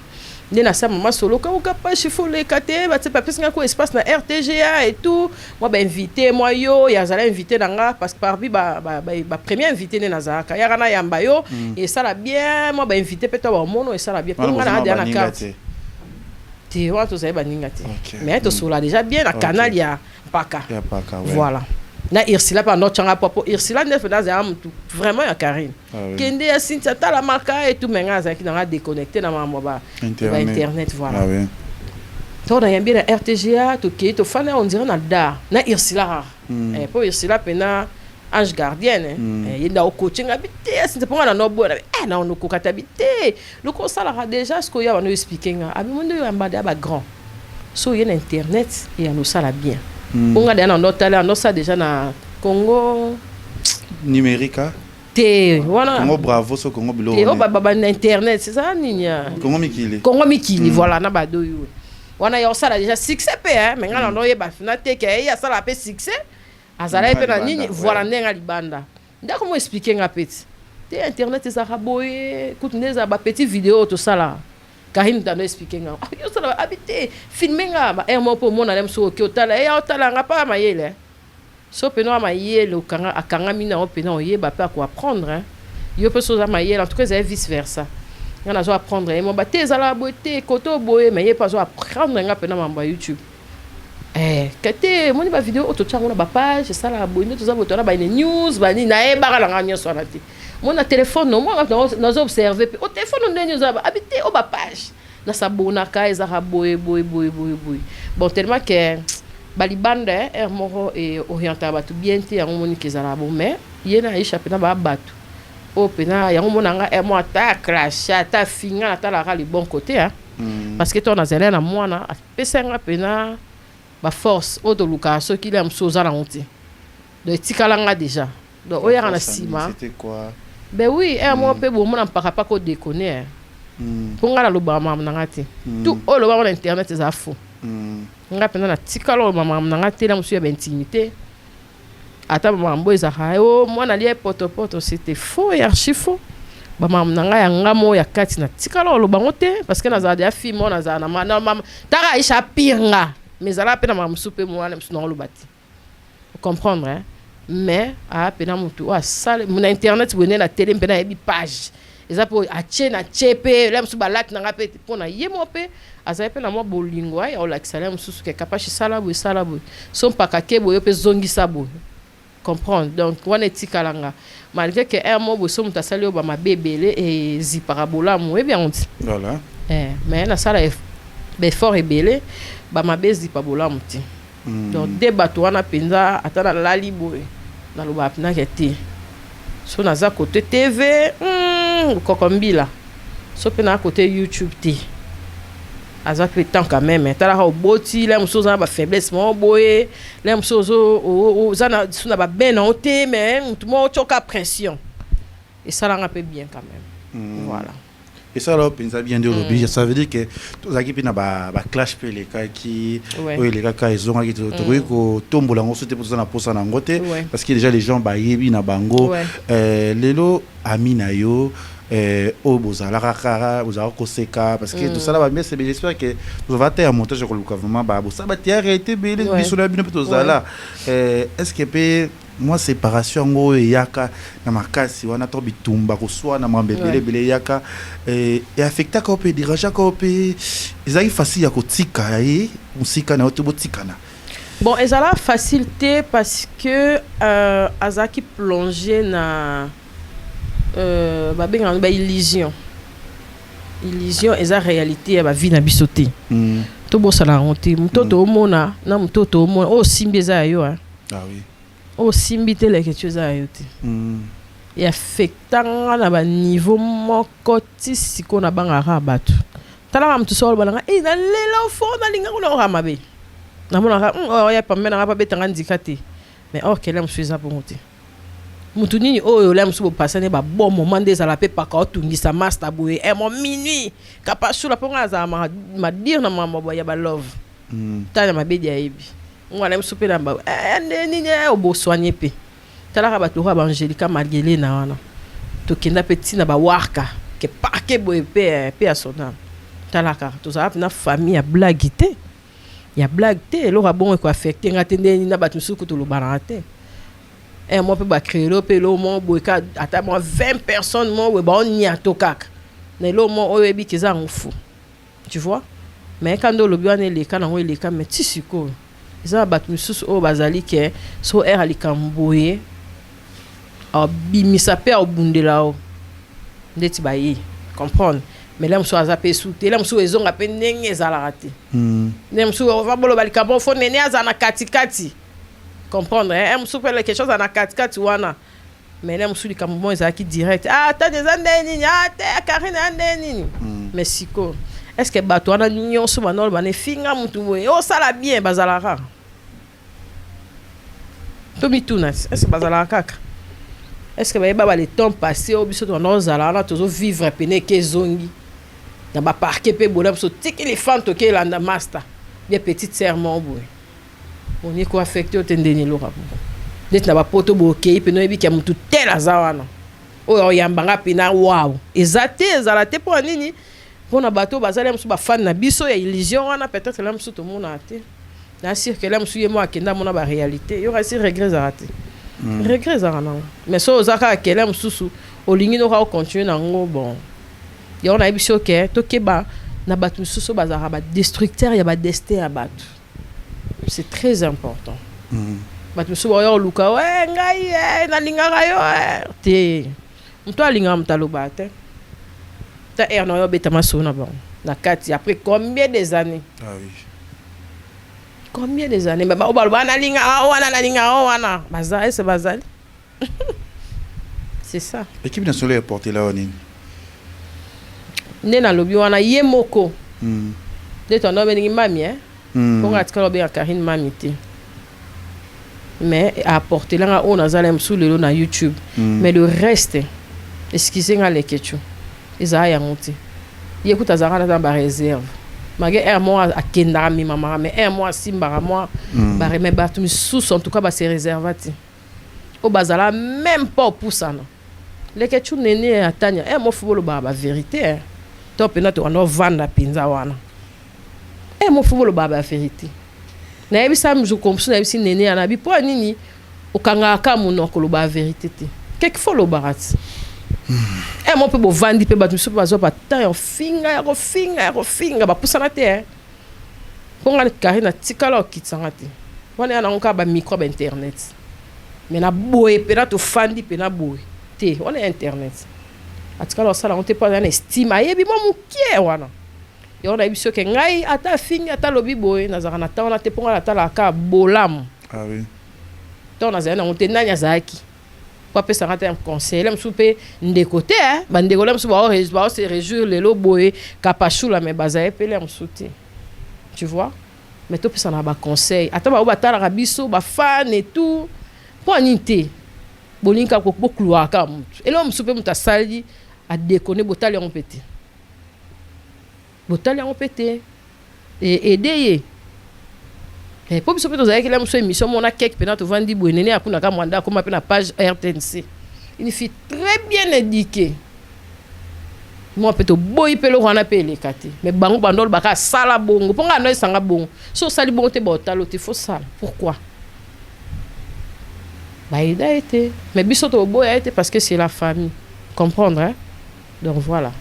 ndena sa mama solo ka ukapa chifole kate ba tse papis nga ko espace na RTGA et tout moi ba invité moi yo ya zala invité nanga parce que parmi ba premier invité na zaka ya kana yamba yo et ça la bien moi ba invité peut ba mono et ça la bien pour nga na na carte ti wa to za ba ningate mais to solo déjà bien na canal ya paka voilà na Irsila pa no changa popo Irsila ne fena za mtu vraiment ya Karine kende ya Cynthia ta la marca et tout menga za ki na déconnecté na mama ba internet voilà to na yambi na RTGA to ki to fana on dirait na da na Irsila po Irsila pena ange gardienne yenda au coaching habité Cynthia ponga na no bo na on ko katabité le ko sala déjà ce ko ya no expliquer nga abi mondo yo ambada ba grand so y a internet et on sala bien on a dans ça déjà na Congo numérique voilà Congo bravo so Congo bilo et baba na internet c'est ça ninya Congo mikili voilà na bado yo wana yo ça déjà succès pe mais ngana no yeba fina te ke ya ça la pe succès azala pe na nini voilà nenga libanda ndako mo expliquer nga petit te internet ça raboye écoute neza ba petit vidéo tout ça là Karine t'a expliqué nga yo ça habité filmer nga ba mo po mona lem so ki otala ya otala nga pa mayele so peno mayele o kanga akanga mina o peno yeba pa ko apprendre hein yo pe so za mayele en tout cas c'est vice versa nga zo apprendre et mo ba te za la beauté koto boye mais pas zo apprendre nga peno mamba YouTube kate moni ba vidéo to tchanga ba page ça la bonne to za botona ba news ba ni na e ba la nga nyoso na te mon téléphone non moi nous observer au téléphone on nous habité au bas page na sabona ka ezara boy bon tellement que balibanda moro et orienté ba tout bien te yango moni kezala bon mais yena échappé na ba batu o pena yango monanga mo ata clash ata finga ata la le bon côté hein parce que ton azela na mwana pesenga pena ba force o de luka so ki lem soza la honte de tikalanga déjà donc o yara na sima c'était quoi. Ben oui, moi pe bon mon pas ko déconner. Pour ngala lo ba mam na ngati. Tout o lo ba internet za fou. Nga pena na tikalo mam na ngati la monsieur ben intimité. Ata mambo za hayo, moi na lié poto c'était faux et archi faux. Ba mam na nga ya ngamo ya kati na tikalo lo bango te parce que na za dia fi mo na za na mam tara isha pinga. Mais ala pena mam soupe mo na msu na lo bati. Vous comprendre hein? Mais à pena mutu wa sale mon internet bonne la télé pena e page eza po a chena chepe la musu balat na ngape pona yemo pe aza pena mo bolingo ay o la xala musu ke kapashi sala bo son pakake bo yo pe zongi sabo comprendre donc wana etikalanga malgré que un mo bo so muta sali o ba mabebele et zi parabola mo e bien on dit voilà mais na sala be fort et belé ba mabezi parabola muti donc débat wana penza atana lali boy na lo ba pina kete so na za côté TV kokombila so pena côté YouTube ti aza pe tant quand même tala ha oboti la msoza ba faiblesse mo boye la msozo o zana suna ba ben on te mais tout mo choka pression et ça la peu bien quand même voilà. Et ça là pensa bien de l'objet ça veut dire que tous aki pina ba clash pe les cas qui les cas ils ont qui ko tombola ngo sote pour ça na posa na ngote parce que déjà les gens ba yebi na bango lelo amina yo oh bozala kaka bozala koseka parce que tout ça là mais c'est j'espère que vous va faire un montage sur le gouvernement ba ça va te arrêter belé biso na bino peut zala est-ce que peut moi séparation ngo yaka na makasi wana to bitumba ko soit na mambebele belé yaka et affecta ko peut déranger ko peut ezali facile ya kotika yi musika na oto botikana. Bon, et ça la facilité parce que azaki plongé na ba illusion et ça réalité ya ba vie na bisoté. To bo sala honte, mtoto omona na mtoto omona o simbi za yo hein. Ah oui. O simbi te les quelque chose za yo te. Et affectant na ba niveau moko ti siko na bangara batu. Tala mtu solo balanga na lela fo na linga ko na mabe. Na mona ya pa mena pa betanga ndikate. Mais que là monsieur za bonté. Mutu nini oyo la musu bo passer ba bon moment des ala pe pa ka otungisa master boy e mo minuit kapashu la ponga za ma dire na mama boya ba love tana mabedi ya ebi ngwana musu pe na ba nini o bo soigner pe tala ba to ba Angelica Margelina wana to kenda petit na ba warka ke parke boy pe a sona tala ka to za na famille ya blague te ya blague te lo ra bon ko affecter ngatende ni na ba musu ko to lo barate. Et moi, je peux créer le pélo, moi, à moi 20 personnes, moi, on y a tout cac. Mais là, moi, on est qu'ils ont fou. Tu vois? Mais quand on le bien les cas, on les cas, mais tu sais quoi? Ils ont battu sous au bazali qui est sur air à l'icamboye. Ah, bimisa pe au bunde là-haut. Ndeti baye. Comprendre? Mais là, je suis à zapper sous. Là, je suis à peine n'engé zalarati. Là, je suis à bolo balikabo, faut n'engé zana kati. Comprendre hein me souper quelque chose en a 4 wana mais là me souli comme moi qui direct t'as des années nini t'es Karine années nini mais siko est-ce que bato wana nyon so banol bane finga mutu boye o sala bien bazalara to mituna est-ce que bazalara kaka est-ce que ba le temps passé au biso to no zalara to vivre pene ke zongi na ba parquer pe bola so tiki éléphant to ke la master bien petite serment boye. On est quoi affecté au tendeni lora d'être na ba poto boké pe no ebi kia mutu tela zawana o yambanga pina wow ezalate po nini pona bato bazali musu ba fan na biso ya illusion wana peut-être là musu to mona ate na sûr que là musu yemo akenda mona ba réalité yo rasi regret zarate regret zarana mais so zaka ke là musu o lingi no ka continuer na ngo bon yo na biso ke to keba na bato musu bazara ba destructeur ya ba destin ya bato. C'est très important. Bato so boyo luka ngai na lingaka yo te mto alinga mtaloba te ta erno yo betama sona bon na kati après combien des années mais ba obalba na linga wana bazali c'est bazali c'est ça l'équipe nationale est portée là onini nena lobi wana yemoko de ton nom bengi mami hein pour atikalo be Karine Mamité mais apporter là on a zalem sous le na YouTube mais le reste excusez-moi les questions ils a ya monté écoute azara dans ba réserve malgré un mois à kenda mi mama mais un mois simba moi ba remet battu sous en tout cas ba c'est réservati au bazala même pas pour ça non les questions néné atanya un mois football ba vérité hein top na to on vendre pinza wana mon football baba vérité na yebisa mjo komsu na yebisi nene anabi po nini okanga ka munoko lo ba vérité te quelquefois lo barat mon pe bo vandi pe batu so bazo pa ta yo finga ba pusana te ponga le Karine tikala okitsanga te wana ana onka ba micro ba internet mais na boye pe na to fandi pe na boye te wana internet atikala sala on te pas na estime ayebi mo mukie wana yo na biso ke ngai ata finga ata lobi boy nazaka na tawana te ponga ata la ka bolam oui to nazana na onte nanya zaki pa pesa ngata un conseil là msupe ndekote hein ba ndekola msuba ba se réjouir le lo boy kapachula me bazaye pele msuti tu vois mais to pesa na ba conseil ata ba batala biso ba fan et tout po nité bolinka ko bokluwa ka mutu elo msupe mutasali a déconner botali on pété botali on pété et aider et pour biso peto zaye kila mso émission mona quelque pena to vandi boenene akuna ka mwanda ko ma pena page RTNC une fille très bien éduquée moi peut-être boy pe le wana pe le kati mais bango bandol baka sala bongo ponga no sanga bongo so sali bongo te botalo te faut sala pourquoi bah il a été mais biso to boy a été parce que c'est la famille comprendre hein? Donc voilà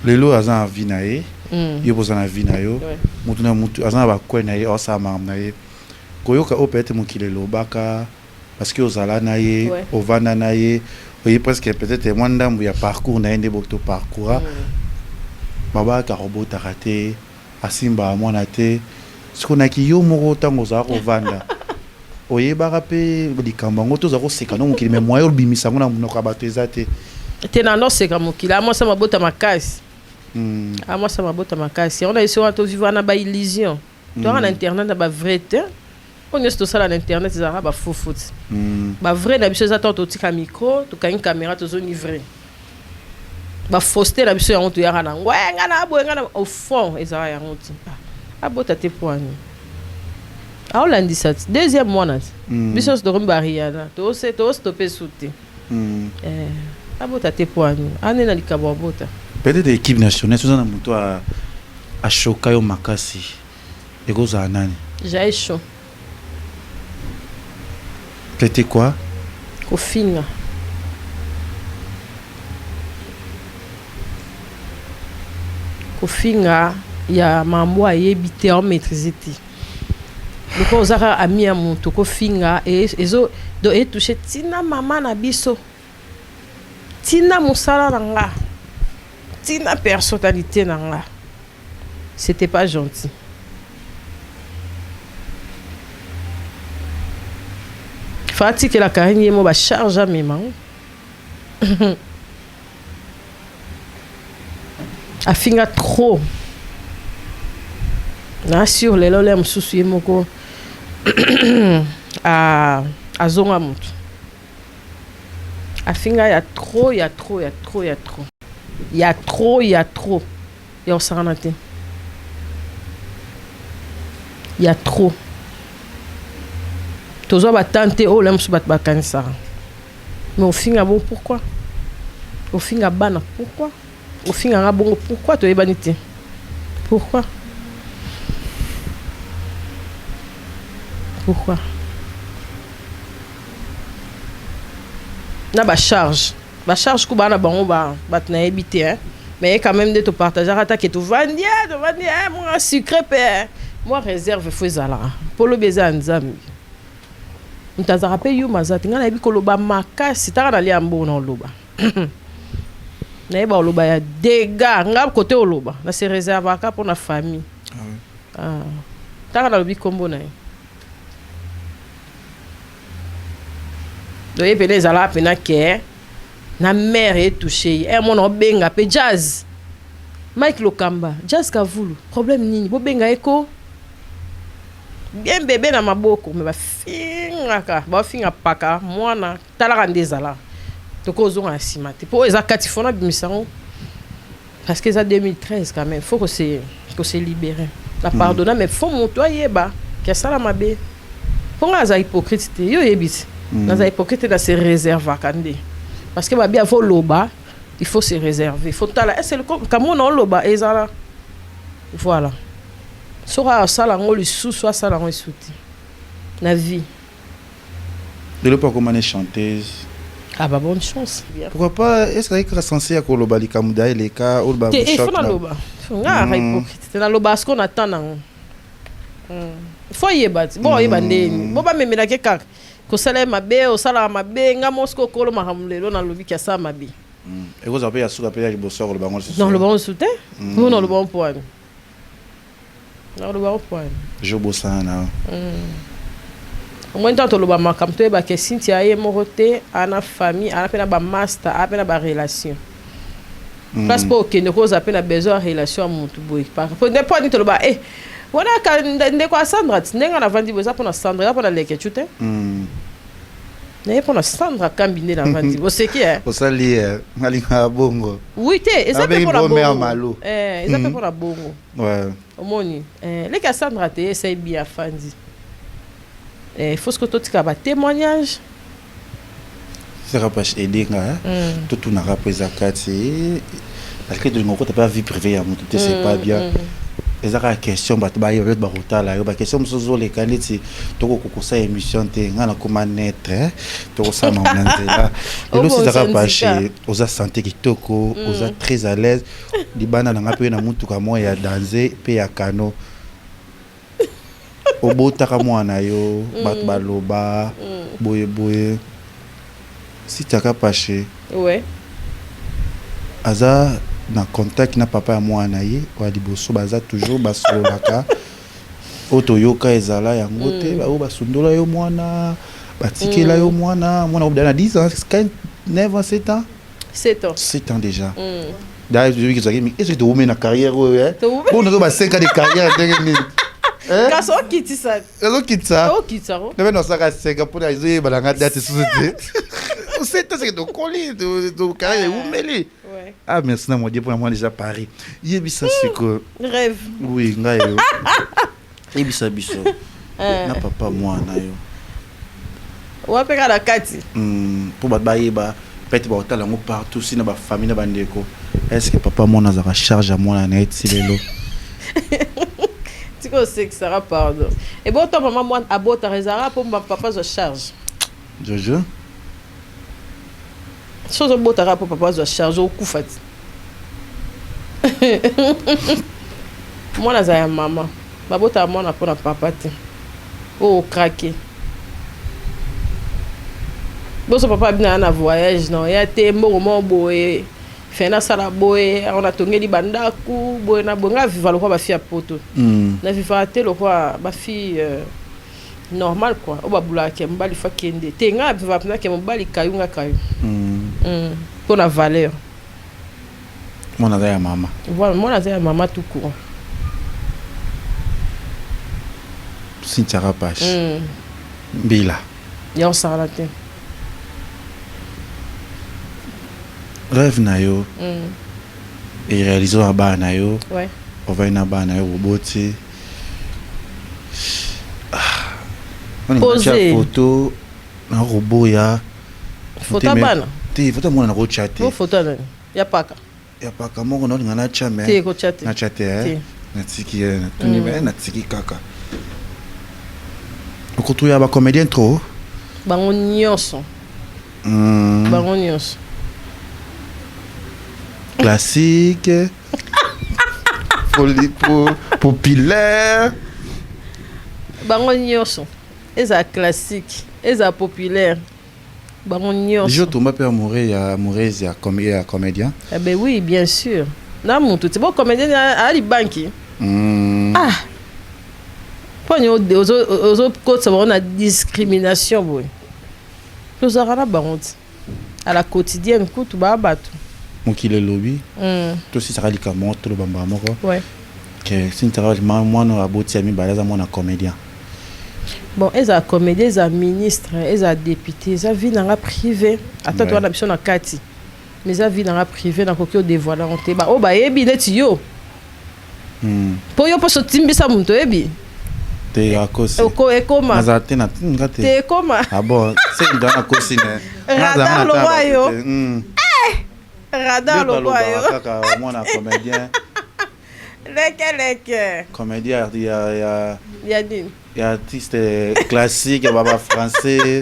lelo azan vie na ye yo bozana vie na yo mutu na mutu azan ba kwena ye osa mam na ye koyoka o peut-être mukile lobaka parce que ozala na ye ovanda na ye oui, presque peut-être moi ndambu ya parcours na ende bokto parcours baba ka robot raté asimba mwana te sikona ki yo moko tango za ko vanda oyeba rapé likamba ngoto za ko seka no mukili mais moyo bimisa ngona munoka bato ezate te na no seka mukili amo sa mabota makasi amo sa mabota makasi on a essayé de vivre na ba illusion toi en internet na ba vérité on est tout ça dans internet ça va faux foot ba vrai na biso za to tika micro to ka une caméra to zone livré ba fausseté la biso ya on to ya na ngwa na abo ngana au fond ezara ya ngoti abota te poani a Hollande ça deuxième mois na biso to rumba riana to stopper souté abota te poani ane na likabo abota peut-être équipe nationale tout ça na muto a choka yo makasi ekoza nani j'ai chaud. C'était quoi? Kofinga. Kofinga, il y a mambo a yebité en maîtrisé. Donc on a ami à mon to Kofinga et zo do e touché tina mama na biso. Tina musala nanga. Tina personnalité nanga. C'était pas gentil. Fati que la carrière mo ba charge à mes mains. A finga trop. Na sur les lolé msusu moko a zonga mutu. A finga ya trop. Ya on s'en a été. Il y a trop. Toujours ba tenter oh l'aime sous ba kanisa. Mais au fin bon pourquoi? Au fin bana pourquoi? Au fin bon pourquoi to ebanité? Pourquoi? Pourquoi? Na ba charge ku bana bango ba na habité hein. Mais quand même de te partager attaquer tout vandier moi sucré père. Moi réserve faut ezala. Pour le baiser nzambi. Ntazara pe yu mazati ngana ebi koloba makasi taka na liambo na oloba na eba oloba ya dega ngab côté oloba na se réserve ka pour na famille taka na lobi kombo na do e pele zala pena ke na mère est touchée mon obenga pe jazz Mike Lokamba jazz kavulu problème nini bo benga eko bien bébé na maboko mais ba finga paka mwana talaka ndezala tokozo nga simate po eza katifona bimisango parce que ça 2013 quand même faut que c'est libéré la pardonner mais faut monto yeba que ça la mabe pour nga za hypocrite yo yebit na za hypocrite na se réserve kande parce que ba bien faut loba il faut se réserver faut tala est-ce le comme on loba ezala voilà sera sala ngoli sous soit sala ngoli souti la vie de l'époque comment est chanteuse ah bah bonne chance pourquoi pas est-ce que est censé à koloba likamuda et les cas ou ba choc là loba nga hypocrite na loba ce qu'on attend nan faut yeba bon yeba ndeni bo ba memela ke kaka ko sala mabe o sala mabe nga mosko kolo mahamulelo na lobi kia sa mabe et vous avez asuka pe ya bosoro le bango non le bango souté non le bango point. Non, le point. Je bosse là. Au moins tant le bama comme toi ba que Cynthia est moroté ana famille ana pena ba master a pena ba relation. Parce que ne cause a pena besoin relation mutu boy. Par ne pas dire le ba wana ka ndeko kwa Sandra ndenga na vandi boza pona Sandra pona leke chute. Ne pona Sandra kambine na vandi. Vous c'est qui hein? Au sali ngalinga bongo. Oui té, et ça peut pour la bongo. Et ça peut pour la bongo. Ouais. Omoni les Cassandra te essaye bien fandi il faut que tu aies témoignage ça va pas aider tout na rapeza kati parce que tu n'as pas vie privée à mon tout c'est pas bien eza ka question bato ba yo ba rotala yo ba question mosozo le kaniti toko kokosa émission te ngana koma netre toko sa mamlanzela lelo sizaka pache oza santé kitoko oza très à l'aise libana na ngape na mutuka moya ya danser pe ya kano obotaka mwana yo bato baloba boye boye si taka pache ouais aza na contact na papa ya mwana ye wa liboso baza toujours basololaka otoyoka ezala yango te bao basundola yo mwana batikela yo mwana obdana 10 ans 9 ans 7 ans 7 ans déjà d'ailleurs je dis que ça est-ce que tu as une carrière ouais bon on a 5 ans de carrière kaso kitisa na non ça ka 5 ans pour les balanga date société c'est ça que tu colles de carrière ou mêlé. Ah merci na moi pour moi déjà Paris. Yebisa c'est que rêve. Oui, ngayo. Yebisa biso. Na papa moi na yo. Wa peka la kati. Pour ba yeba peut-être ba otala ngo partout si na ba famille na bandeko. Est-ce que papa moi na za charge à moi na net si lelo. Tu sais que ça sera pardon. Et bon toi maman moi abota rezara pour ma papa je charge. Jojo. Chose botara pour papa za charge au coup fait. Moi na za maman. Ba bota moi na pour na papa te. Oh craquer. Bon son papa bien na voyage non, ya te mo boye. Fena sala boye, on a tongeli bandaku, boye na bonga viva le quoi ba fille à poto. Na viva te le quoi ba fille normal quoi. O ba bula ke mbali fa kende. Te nga viva pna ke mbali kayunga kayu. Pour la valeur. Mon a maman. Voilà, mon a maman tout court. Cynthia Rapache. Bila. Yon sarlate. Rêve na yo. Et réalisons à bas na yo. Ouais. On va na bas na yo roboti. On a une photo un robot ya. Photo bana. Te photo mo na ko chatter. Mo photo na. Ya paka. Ya paka mo no ngana chame. Te ko chatter. Na chatter. Na tiki na tuni na tiki kaka. Okoto ya ba comédien trop. Bango nyonso. Bango nyonso. Classique. Populaire. Bango nyonso. Eza classique, eza populaire. Bango nyonso. Je tombe pas mourir il y a comédien. Eh ben oui, bien sûr. Na muntu c'est bon comédien à li banki. Ah. Ponyo ozo côté ça on a discrimination boy. Nous arana bangote. À la quotidienne kutu ba batu. Mon qui le lobby. Tout si ça ralika monte le bamba moko. Ouais. Que si ça moi no aboti ami balaza mon comédien. Bon, ils ont comédien, ils ont ministre, ils ont député, ils ont vie dans la privé. Attends, tu as l'option dans Kati. Mais ils ont vie dans la privé, dans le dévoiler. Oh, bah, ebi, net yo. Pour yo, pour ce timbi, ça monte, ebi. T'es à cause. Et comment? T'es comment? Ah bon, c'est dans la cause. Radar le roi, yo. Radar le roi, yo. Moi, un comédien. Leke. Comédien, il y a artiste classique, il y a baba français.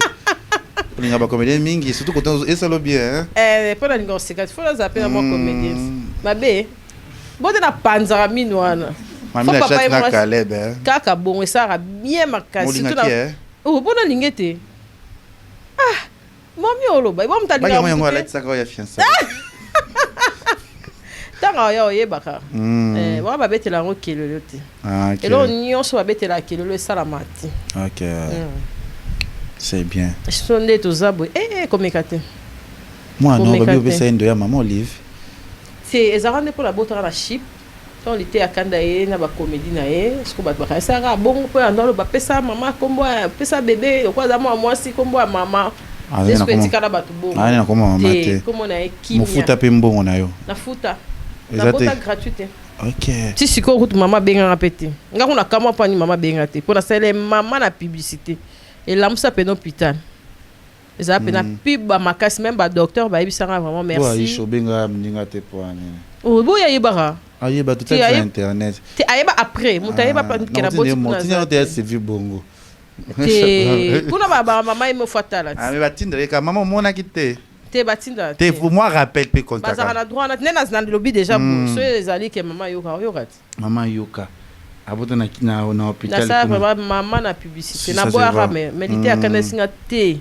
Il y a comédien mingi, surtout quand et ça le bien. Pour la négocier, il faut les appeler à mon comédien. Ma bé. Bon de la panzara minoana. Mami la chatte na Caleb. Kaka bon et ça a bien marqué surtout là. Oh bon lingete. Ah. Mami oloba, bon ta dinga. Ba yango la tsaka ya fiança. Tanga ya oyebaka. Wa ba betela ngo kelelo te. Ah OK. Et là nyonso ba betela kelelo salamati. OK. C'est bien. Sonde to zabo. Comme kate. Moi non, ba bio besa ndo ya maman Olive. C'est ezarande pour la botara la chip. Quand il était à Kandaye na ba comédie na ye, ce que ba ba ça ra bon pour andalo ba pesa maman kombo pesa bébé quoi za moi si kombo maman. Des petits kala ba to bon. Ah na koma maman te. Comment na ekimia. Mufuta pe mbongo na yo. Na futa. La bota gratuite. OK. Si siko route maman benga rapete. Nga kuna kama pa ni maman benga te. Pour la c'est maman na publicité. Et là ça pe hôpital. eza pena pub ba makasi même ba docteur ba yebisanga vraiment Ouais, merci il benga mninga te poane. o bo ya yebara Aye ba tout à internet. te ayeba après muta yeba pa kena boti kuna za te c'est bongo. te kuna ba mama imo fatala Ah mais batindre ka maman mona kité. te batinda Te pour moi rappel pe contact. bazaka na droit na nena na lobby déjà bon so ezali ke mama yoka Maman yoka. Aboto na hôpital. na ça vraiment maman na publicité na boira mais l'idée akana singa te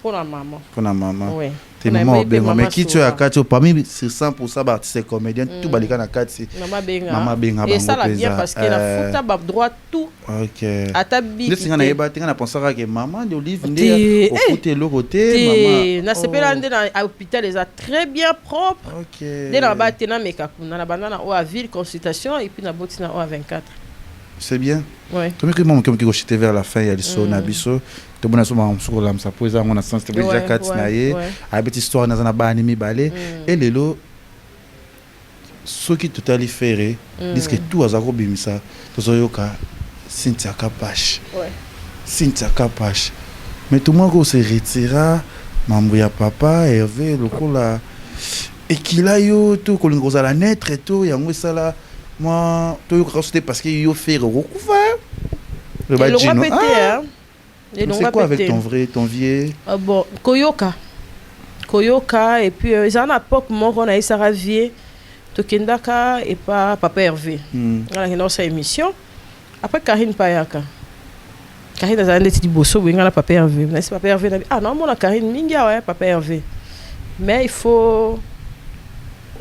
pour la maman. Pour la maman. Ouais. T'es maman benga mais qui tu as quatre parmi c'est 100% artiste comédien tout balika na quatre. Maman benga et ça la bien parce que la futa ba droit tout. OK. Atabi. Ne singa na yeba tinga na penser que maman de Olive ndé au côté le côté maman. Na sepela ndé na hôpital les a très bien propre. OK. Dès na ba tena mekakuna na banana au à ville consultation et puis na botina au à 24. C'est bien. Ouais. Comme que maman comme qui rejeté vers la fin il y a le son na biso. To bona so ma sur la ça pose on a sens te déjà quatre na ye. A petite histoire na na ba animi balé et lelo ce qui totally ferré disent que tout azako bimisa to zoyoka Cynthia Kapache. Ouais. Cynthia Kapache. Mais tout le monde se retira mambo ya papa Hervé lokola et qu'il a yo tout kolingo za la naître et tout yango ça là moi to yo c'était parce que yo fait recouvert. Le badjino. C'est quoi avec ton vieux bon, Koyoka et puis ils en a pas comment on a eu ça vie to kendaka et pas papa Hervé. On a une autre émission. Après Karine Payaka. Karine a dit bosso oui on a papa Hervé. Mais c'est papa Hervé. Ah non, moi Karine minga ouais papa Hervé. Mais il faut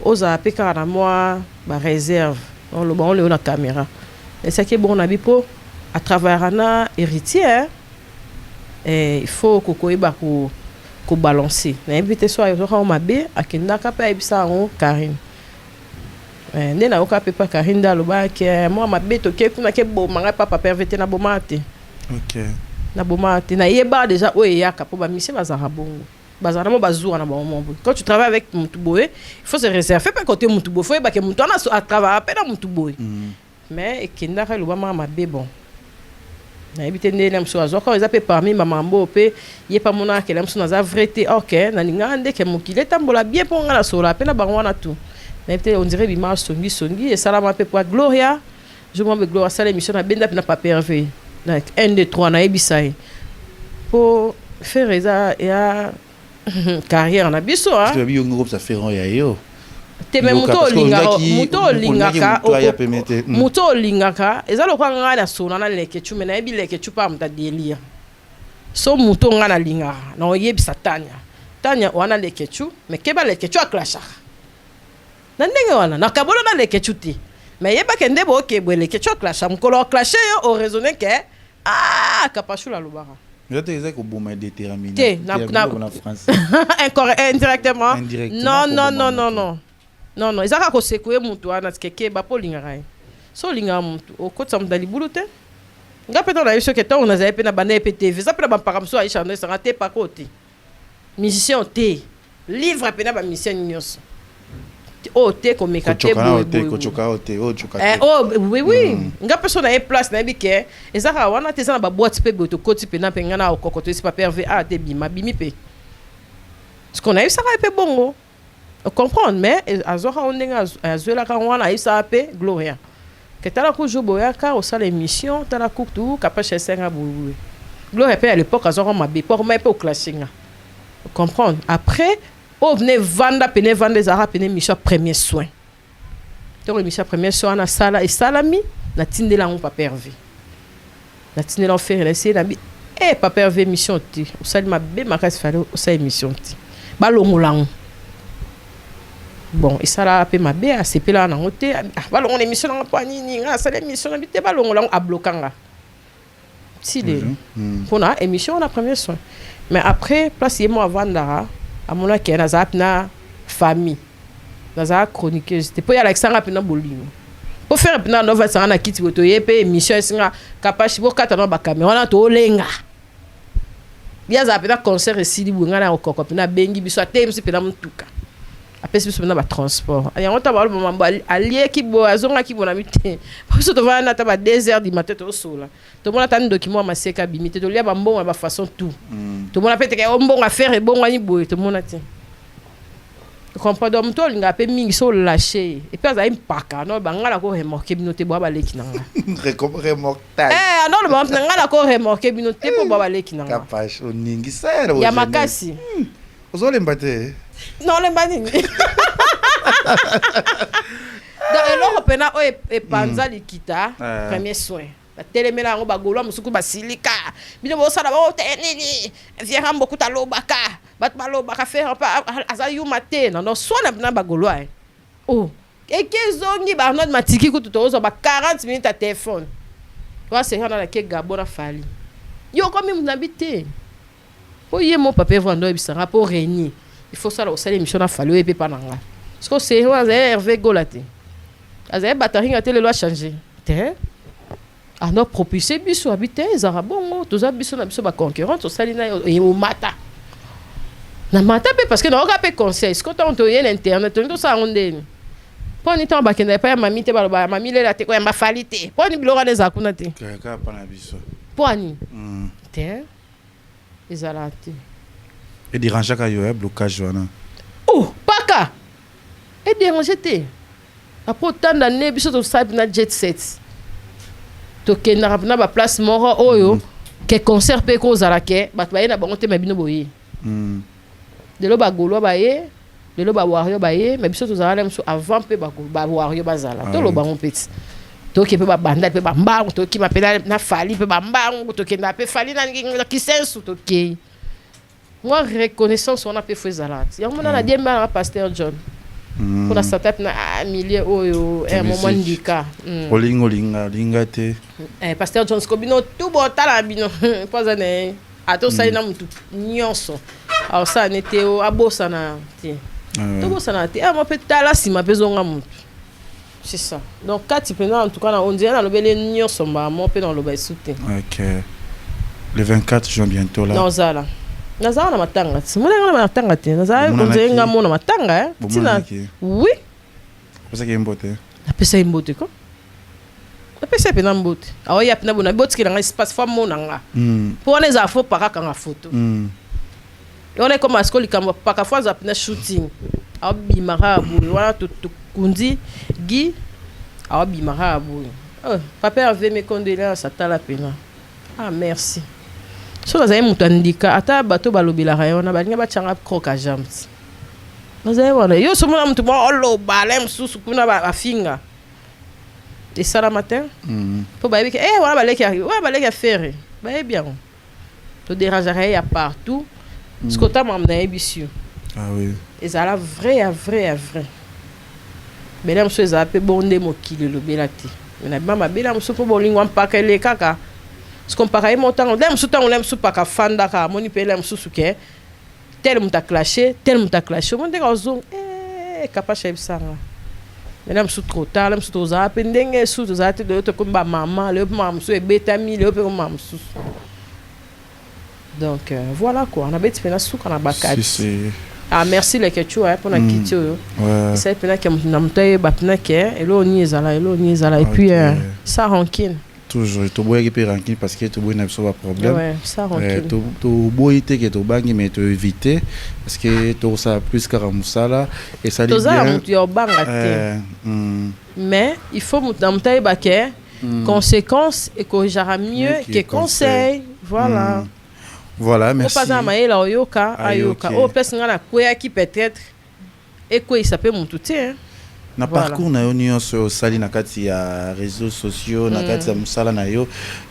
oser appeler car moi ba réserve. On le la caméra. Et c'est que bon on a bipo à travers un héritier. Et il faut que balancer. Na invité soit yo ka mabe akindaka pa ebisa ngo Karine. Nena oka pe pa Karine da loba ke moi mabe to ke kuna ke bo manga papa pervete na bomate. OK. Na bomate na yeba déjà o yaka po ba mission bazara bongo. Bazara mo bazua na ba mombo. Quand tu travailles avec Mutuboé, il faut se réserver pas côté Mutuboé, faut ba ke mutu na à travailler à peine Mutuboé. Mais ekindaka loba manga mabe bon. Na ebité ndé na mso azoka eza pe parmi mamambo pe ye pa mona ke la mso na za vrete OK na ninga ndé ke mokile tambola bien po ngala sola pe na bango na tout na ebité on dirait bima songi et salama pe pour Gloria je m'en Gloria ça l'émission na benda na papa Hervé like 1 2 3 na ebisai pour faire ça ya carrière na biso hein tu as vu un groupe ça fait rond ya yo te me muto lingaka eza lokwa nga na sona na leke chume na ebi leke chupa mta delia so muto nga na lingaka na oyebisa tanya wana leke chu me keba leke chu aklasha na ndenge wana na kabolo na leke chu ti me yeba kende bo kebwe leke chu aklasha mkolo aklashe yo o raisonner que kapashula lubaka je te disais que bon mais déterminé na France indirectement non ezaka ko sekwe mutu ana tikeke ba polinga so linga mutu okotsa mdali bulute ngapeta na yeso ke to na zape na bana PTV ça pe na paramso a chando ça raté pas côté musicien te livre pe na ba musicien nyos o te ko mekate oui ngapesa na place na bike ezaka wana te sana ba boîte pe boto koti pe na pe ngana okokoto si pas pervé te bimi pe ce qu'on a eu ça pe bongo comprendre mais azoka ondenga azuela ka wana isa pe Gloria que tala ku joboya ka au sala émission tala ku tu Kapache senga bulu Gloria pe à l'époque azoka mabe pour mais pe au classinga comprendre après on venait vendre des arabes pene mission premier soin donc mission premier soin na sala et salami na tindela on papa Hervé na tindela faire laisser na bi papa Hervé mission ti au sala mabe makas fallait au sala émission ti balongolango bon et ça là pe mabe a sepela na ngote ba longo émission na pa nini nga ça l'émission na bité ba longo la a bloquanga si les pour na émission na premier soin mais après place yemo avandara a mona ke na zap na famille na za chroniqueuse te po ya Alexandra pe na bolingo pour faire na nova ça na kiti woto yepe émission singa Kapache bo kata na ba caméra na to lenga ya za pe na concert esili bunga na okoko pe na bengi biso atemsi pe na mutuka apesi biso na ba transport yango ta ba lo mambo allié ki bo azonga ki bona mité parce to va na ta ba 2 heures du matin to sola to mona ta document maseka bimité to lia ba mbongo ba façon tout to mona pete ka mbongo a faire et bongo ni boye to mona ti tu comprends donc to linga pe mingi so lâcher et puis ça impaka non ba ngala ko remorquer binote bo ba leki nanga remorquage non le ba ngala ko remorquer binote po bo ba leki nanga capage oningi sera ya makasi ozolemba te non lemba nini donc eloko pena o e panza likita premier soin batelemela yango bagolwa mosuku basilika bino bosala bao te nini viera mboku talobaka bato balobaka faire pa aza yuma te non swana na bagolwa oh ekezongi barnod matiki kutu tozo ba 40 minutes à téléphone toi c'est na ke gabona fali yo comme mu nabité oye mon papa vando ebisanga pour régner il faut ça la osala émission na fali et pas nanga parce que c'est Hervé Golate azay batterie ngate le loi changer te a no propulser biso habité ezara bongo toza biso na biso ba concurrent osali na e o mata na mata pe parce que na oka pe conseil ce que ton to yen internet to ça ondeni poni to ba kenda pa mami te ba mami le la te ko ya mafali te poni bilora les akuna te ka pa na biso poni te ezala te et déranger ka yo blocage wana oh paka et déranger te après tant d'années biso to sa na jet set to kenda na ba place moro oyo ke concert pe ko zala ke bat ba na bango te mabino boye de lo ba golo ba ye de lo ba wario ba ye mais biso to zala mso avant pe ba wario ba zala to lo bango petit to ke pe ba banda pe ba mbango to ki mapela na fali pe ba mbango to kenda pe fali na kisensu to ke moi reconnaissance on a pe fait zala ya mona na diemba na pasteur John pour la startup na milieu oyo un moment ndika olinga te pasteur John Scobino tout bon tala bino pas ane ato sai na mutu nyonso alors ça n'était au abosa na ti to bosa na ti mo pe tala sima pe zonga mutu c'est ça donc quand tu prends en tout cas on dirait na lobele nyonso ba mo pe dans loba soute OK le 24 juin bientôt là dans zala nazana matanga simulenga na matanga te nazala onzenga mona matanga tina oui parce que imbote apesa imbote ko apesa pe na mbote awo ya pina bona bote kila nga espace fa mona nga pour les infos para kanga photo on est comme à ce que likamba paka fois za pina shooting awo bimara abu wana to kundi gi awo bimara abu papa avait mes condoléances à tala pena ah merci so nazali mutu andika ata bato balobelaka yo na balinga batianga croque à jambes nazali wana yo somona mutu mo oloba le mosusu kuna bafinga esala matin po bayebi ke wana baleki affaire bayebi yango to dérangera ya partout ce que ta mam nayebi sur ezala vrai bela mosusu ezala mpe bonde mokili elobela te na bima mabela mosusu mpo bolingo mpaka elekaka ce qu'on pareil montant lem sous temps lem sous pas ka fanda ka moni pe lem sous ke tel muta clashé mon ndeka zo capable chef sanga lem sous trop tard lem sous to za pe ndenge sous to za te de to ko ba maman le maman sous e betami le pe maman sous donc voilà quoi on a bête pena sous kana bakati ah merci les kechu pour na kitio c'est pena que na mutaye ba pena ke elo ni ezala et puis ça rancune toujours to boye qui ranking parce que to boye na so ba problème ouais ça rancune to boye te que to bangi mais to éviter parce que to ça plus karamusala et ça dit bien to yo banga te mais il faut mutaye ba ke conséquences et corrigera mieux que conseil voilà voilà merci pas à maïla oyoka ayoka o personne na quoi qui peut-être et quoi il s'appelle mon tout hein na parcours na yo nyonso sali na kati ya réseaux sociaux na kati ya musala na yo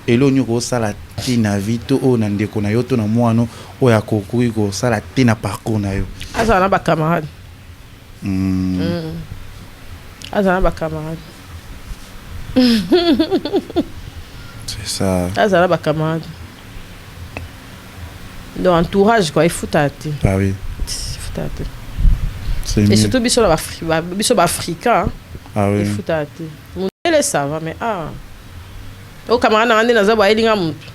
elo nyoko sala ti na vito o na ndeko na yo to na mwano o ya kokuri ko sala ti na parcours na yo azana ba camarade azana ba camarade c'est ça azana ba camarade dans entourage quoi il faut tâter ah oui et surtout biso ba africain ah oui il faut tâter mon elle ça va mais au camarade na ndena za ba elinga mutu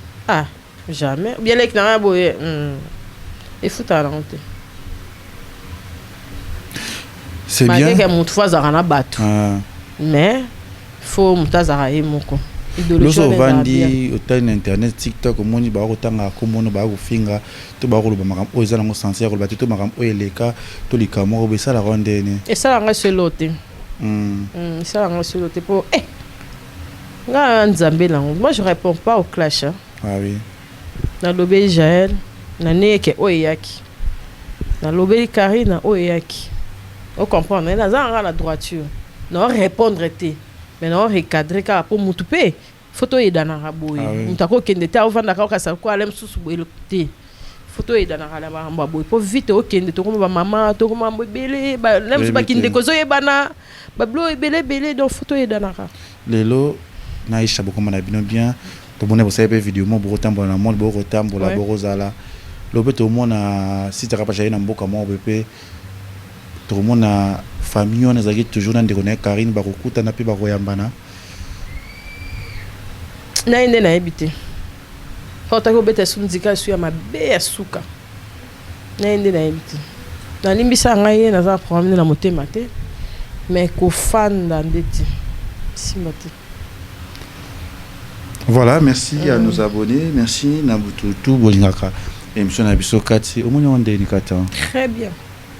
jamais bien lek na boye il faut tâter C'est bien. Malgré que motu fois azalaka na bato. Mais faut motu azalaka ye moko. Loso vandi otali na internet TikTok omoni bakotanga komono bakofinga to bakoloba makambo oyo eza nango sincere koloba te to makambo oyo eleka to likambo moko esalaka ndeni. Esalanga solo te. Esalanga solo te po nga nzambe lango. Moi je réponds pas au clash. Hein. Ah oui. Na lobeli Jaël na neke oyaki. Na lobeli Karina oyaki. On comprend, on est dans la droiture. Non répondre te. Mais non recadrer car pour mutupe photo edana raboy. Mutako kende ta ovanda ka ka sa ko alem susu boelo te. Photo edana kala ba mba boy. Po vite o kende to ko ba mama to ko mambo belé ba lem su ba kinde ko zo yebana ba blo belé donc photo edana ka. Lelo na isha boko mana bino bien. To bonne vous savez vidéo mo boko tambo na monde boko tambo la boko zala. Lobe to mona si tu rapprocher na mboka mo bepé. To mona famille on ezaki toujours dans des connaît Karine bakokuta na pe bakoyambana na inde na ebité fota ko beta sunzika su ya mabe ya suka na inde na ebité na limbisa ngai na za problème na motema te mais ko fanda ndeti simate. Voilà, merci à nos abonnés, merci Nabututu Bolingaka émission na biso kati omoni on ndeni kata. Très bien.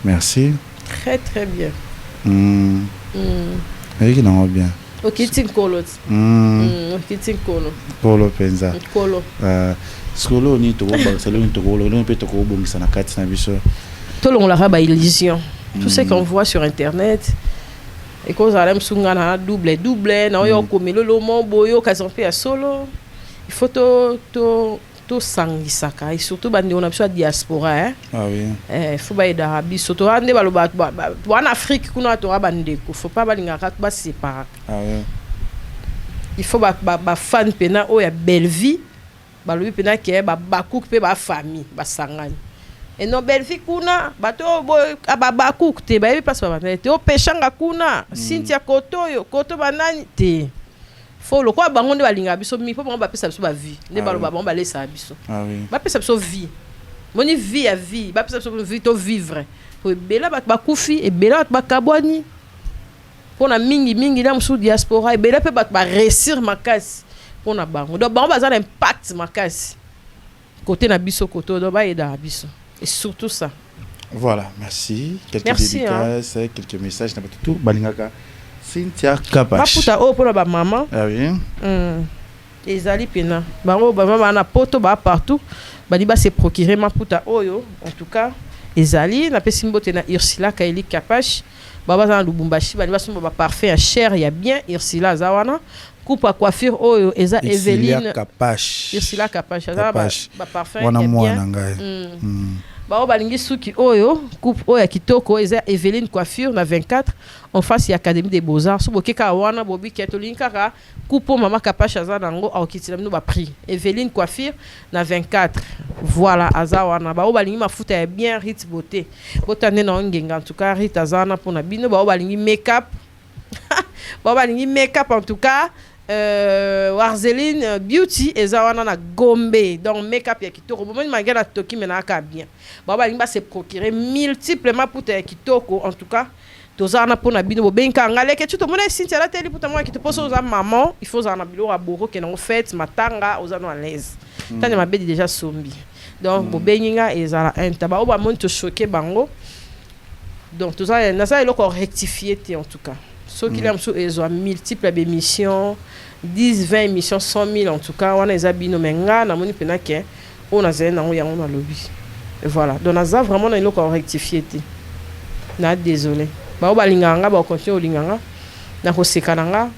Merci. Très très bien. Avec non bien. Ok, tinkolo. Ok, tinkolo. Polo penza. Kolo. Skolo ni to ba salon to kolo no pe to ko bongisa na kati na biso. Tout le monde a ba illusion. Tout ce qu'on voit sur internet et cause alem sunga na double na yo komelo lo mo boyo kazampe ya solo. Il faut to sangisaka et surtout bandi on a besoin de diaspora hein. Ah oui. Faut ba ida biso to ande baloba en Afrique kuna to abande ko faut pas balinga ka ba séparer. Ah oui. Il faut ba fan pena o ya belle vie balobi pena ke ba cook pe ba famille ba sangani. Et non belle vie kuna bato ba cook te ba passe ba te o pechanga kuna Cynthia koto banani te. Faut le quoi bango de balinga biso mi faut ba pesa biso ba vie ne baloba ba laisser biso. Ah oui. Ba pesa biso vie. Moni vie à vie, ba pesa biso vie to vivre. Faut bela ba kufi e bela ba kabwani. Pona mingi na musu diaspora e bela pe ba réussir makasi pona bango. Donc bango baza impact makasi. Côté na biso koto do ba eda biso. Et surtout ça. Voilà, merci. Quelques dédicaces, hein. Quelques messages na tout balingaka. Cynthia Kapash. Maputa o pour ba maman. Ah oui. Ezali pena. Bango ba mama na poto ba partout. Ba di ba se procurer Maputa oyo. En tout cas, ezali na pesimbote na Ursula Kaili Kapash. Baba za Lubumbashi ba di ba so ba parfait à cher, ya bien Ursula zawana. Coupe à coiffure oyo eza Eveline Kapash. Ursula Kapash za ba parfait ya bien. Bao balingi suki oyo coupe oyo kitoko eza Eveline coiffure na 24 en face ya Académie des Beaux-Arts so bokeka wana bobi ketolinka ka coupe mama Kapash aza nango akitila mino ba prix Eveline coiffure na 24 voilà aza wana bao balingi mafuta ya bien Rit beauté botane na ngenga en tout cas Rit azana pona bino bao balingi make-up bao balingi make-up en tout cas Warzeline Beauty ezawana na Gombe donc make-up ya kitoko bomoni magana toki mena ka bien baba limba se procurer multiplement pour te kitoko en tout cas tozana pona bino bobenka ngale ke tuto mona Cynthia la teli puta moi ki te pose aux maman il faut zana bilo a boro ke na fête matanga ozana à l'aise tane mabedi déjà sombi donc bobenga ezala intaba oba monte choquer bango donc tozana na ça il faut rectifier en tout cas ceux qui l'aiment ils ont multiples émissions 10 20 émissions 100 000 en tout cas on a bino menga na moni pena ke on a zena on ya on a lobby et voilà donc on a vraiment il faut rectifier na désolé ba o balinganga ba continuer olinganga na ko sekananga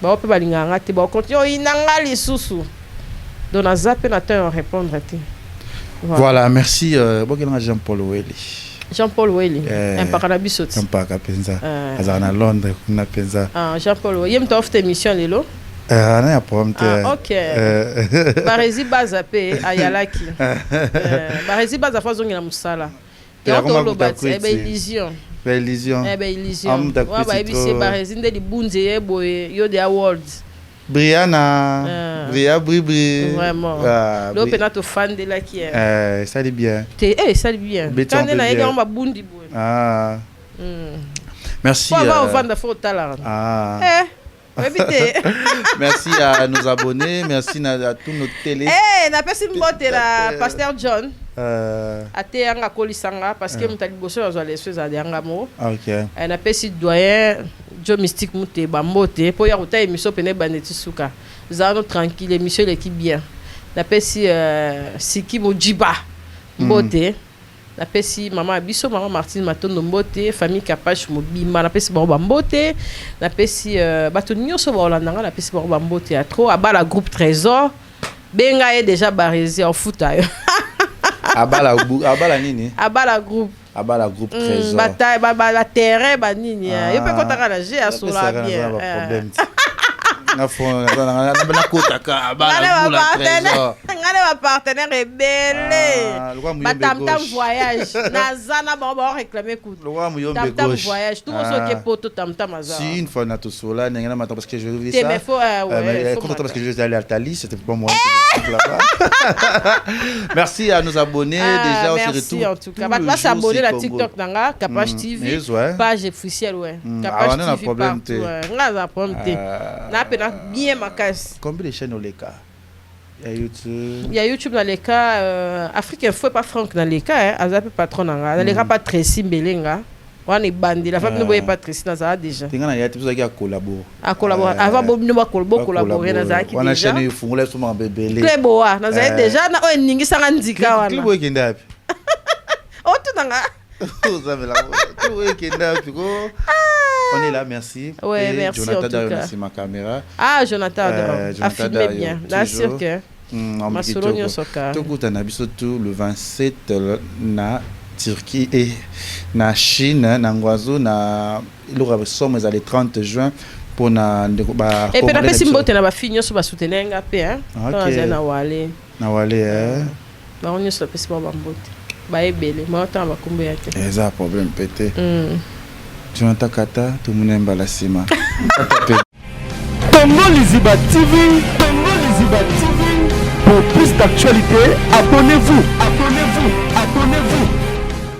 ba o pe balinganga te ba continuer inanga lisusu donc na zape na temps répondre te voilà merci bokelanga Jean-Paul Weli Jean-Paul Weli impaka bisoti impaka penza azana Londres kuna penza Jean-Paul Weli yem ta émission lelo ana ya prompte OK barezi baza pe ayalaki barezi baza fazongi na musala ya to lobati illusion illusion illusion wa ba ebisi barezi nde libunze yebo yo the awards Brianna Bri vraiment lo pena to fan de la qui ça dit bien ça dit bien quand na yega on ba bundi boy Merci. On va vendre faut talent. Merci à nos abonnés, merci à tous nos télé. Na pesi mbote la Pasteur John. Ate anga kolisanga parce que mutali boso azwa les choses à anga mo. OK. Na pesi doyen Joe Mystique muté ba mbote po ya kota émission pene baneti suka. Zano tranquille émission l'équipe bien. Na pesi Siki Mojiba mbote. Na pesi maman Abiso, maman Martine Matondo mbote, famille Kapache Mobimba, na pesi ba mbote, na pesi bato nyonso ba Holandanga, na pesi ba mbote à trop abala groupe Trésor. Benga est déjà barisé en foot ayo. Abala nini? Abala groupe Trésor. Bataille ba terrain ba nini. Yo pe kotaka la G à sola bien. Problème. Na fond na kotaka abala Trésor. Ngale ba partenaire ebele. Batamtam voyage. Nazana ba réclamer coup. Tamtam voyage. Tout ce qui est poto tamtam azar. Si une fois na to sola n'engana matin parce que je vais ça. Mais faut parce que je vais aller à Thalys, c'était pas moi là-bas. Merci à nos abonnés déjà on se retrouve. Merci en tout cas. Va s'abonner à TikTok nanga Capache TV. Page officielle ouais. Capache TV partout. Ngaza problème. Na pena bien ma casse. Combien de chaînes au Leka? Il y a YouTube dans les cas Afrique Info pas Franck dans les cas Azape patron dans les cas pas Tracy Belenga. On est bandé la famille ne voyait pas Tracy dans ça déjà. Tinga ya tout ça qui a collaboré. A collaborer avant Bob ne va collaborer dans ça qui déjà. On a chaîne fungula souvent bébé. Cléboa dans ça déjà na o ningi sanga ndika wana. Cléboa qui ndapi. O tout nanga. Ça me la. Cléboa qui ndapi ko. On est là, merci. Ouais, et merci Jonathan en tout cas. C'est ma caméra. Ah, Jonathan a filmé bien. Là, sûr que. Ma Solonio Soka. Tout le 27 na Turquie et na Chine, na Ngwazo, na il aura somme les 30 juin pour na ba. Et puis après Simbo te na ba finir sur ba soutenir ngapé hein. Na wale. Na wale hein. Ba on sur pesi ba mbote. Ba ebele, ma ta ba kumbe yate. Ça problème pété. Jonathan Kata, tout le monde aime la cima. Congo Liziba TV, Congo Liziba TV. Pour plus d'actualités, abonnez-vous.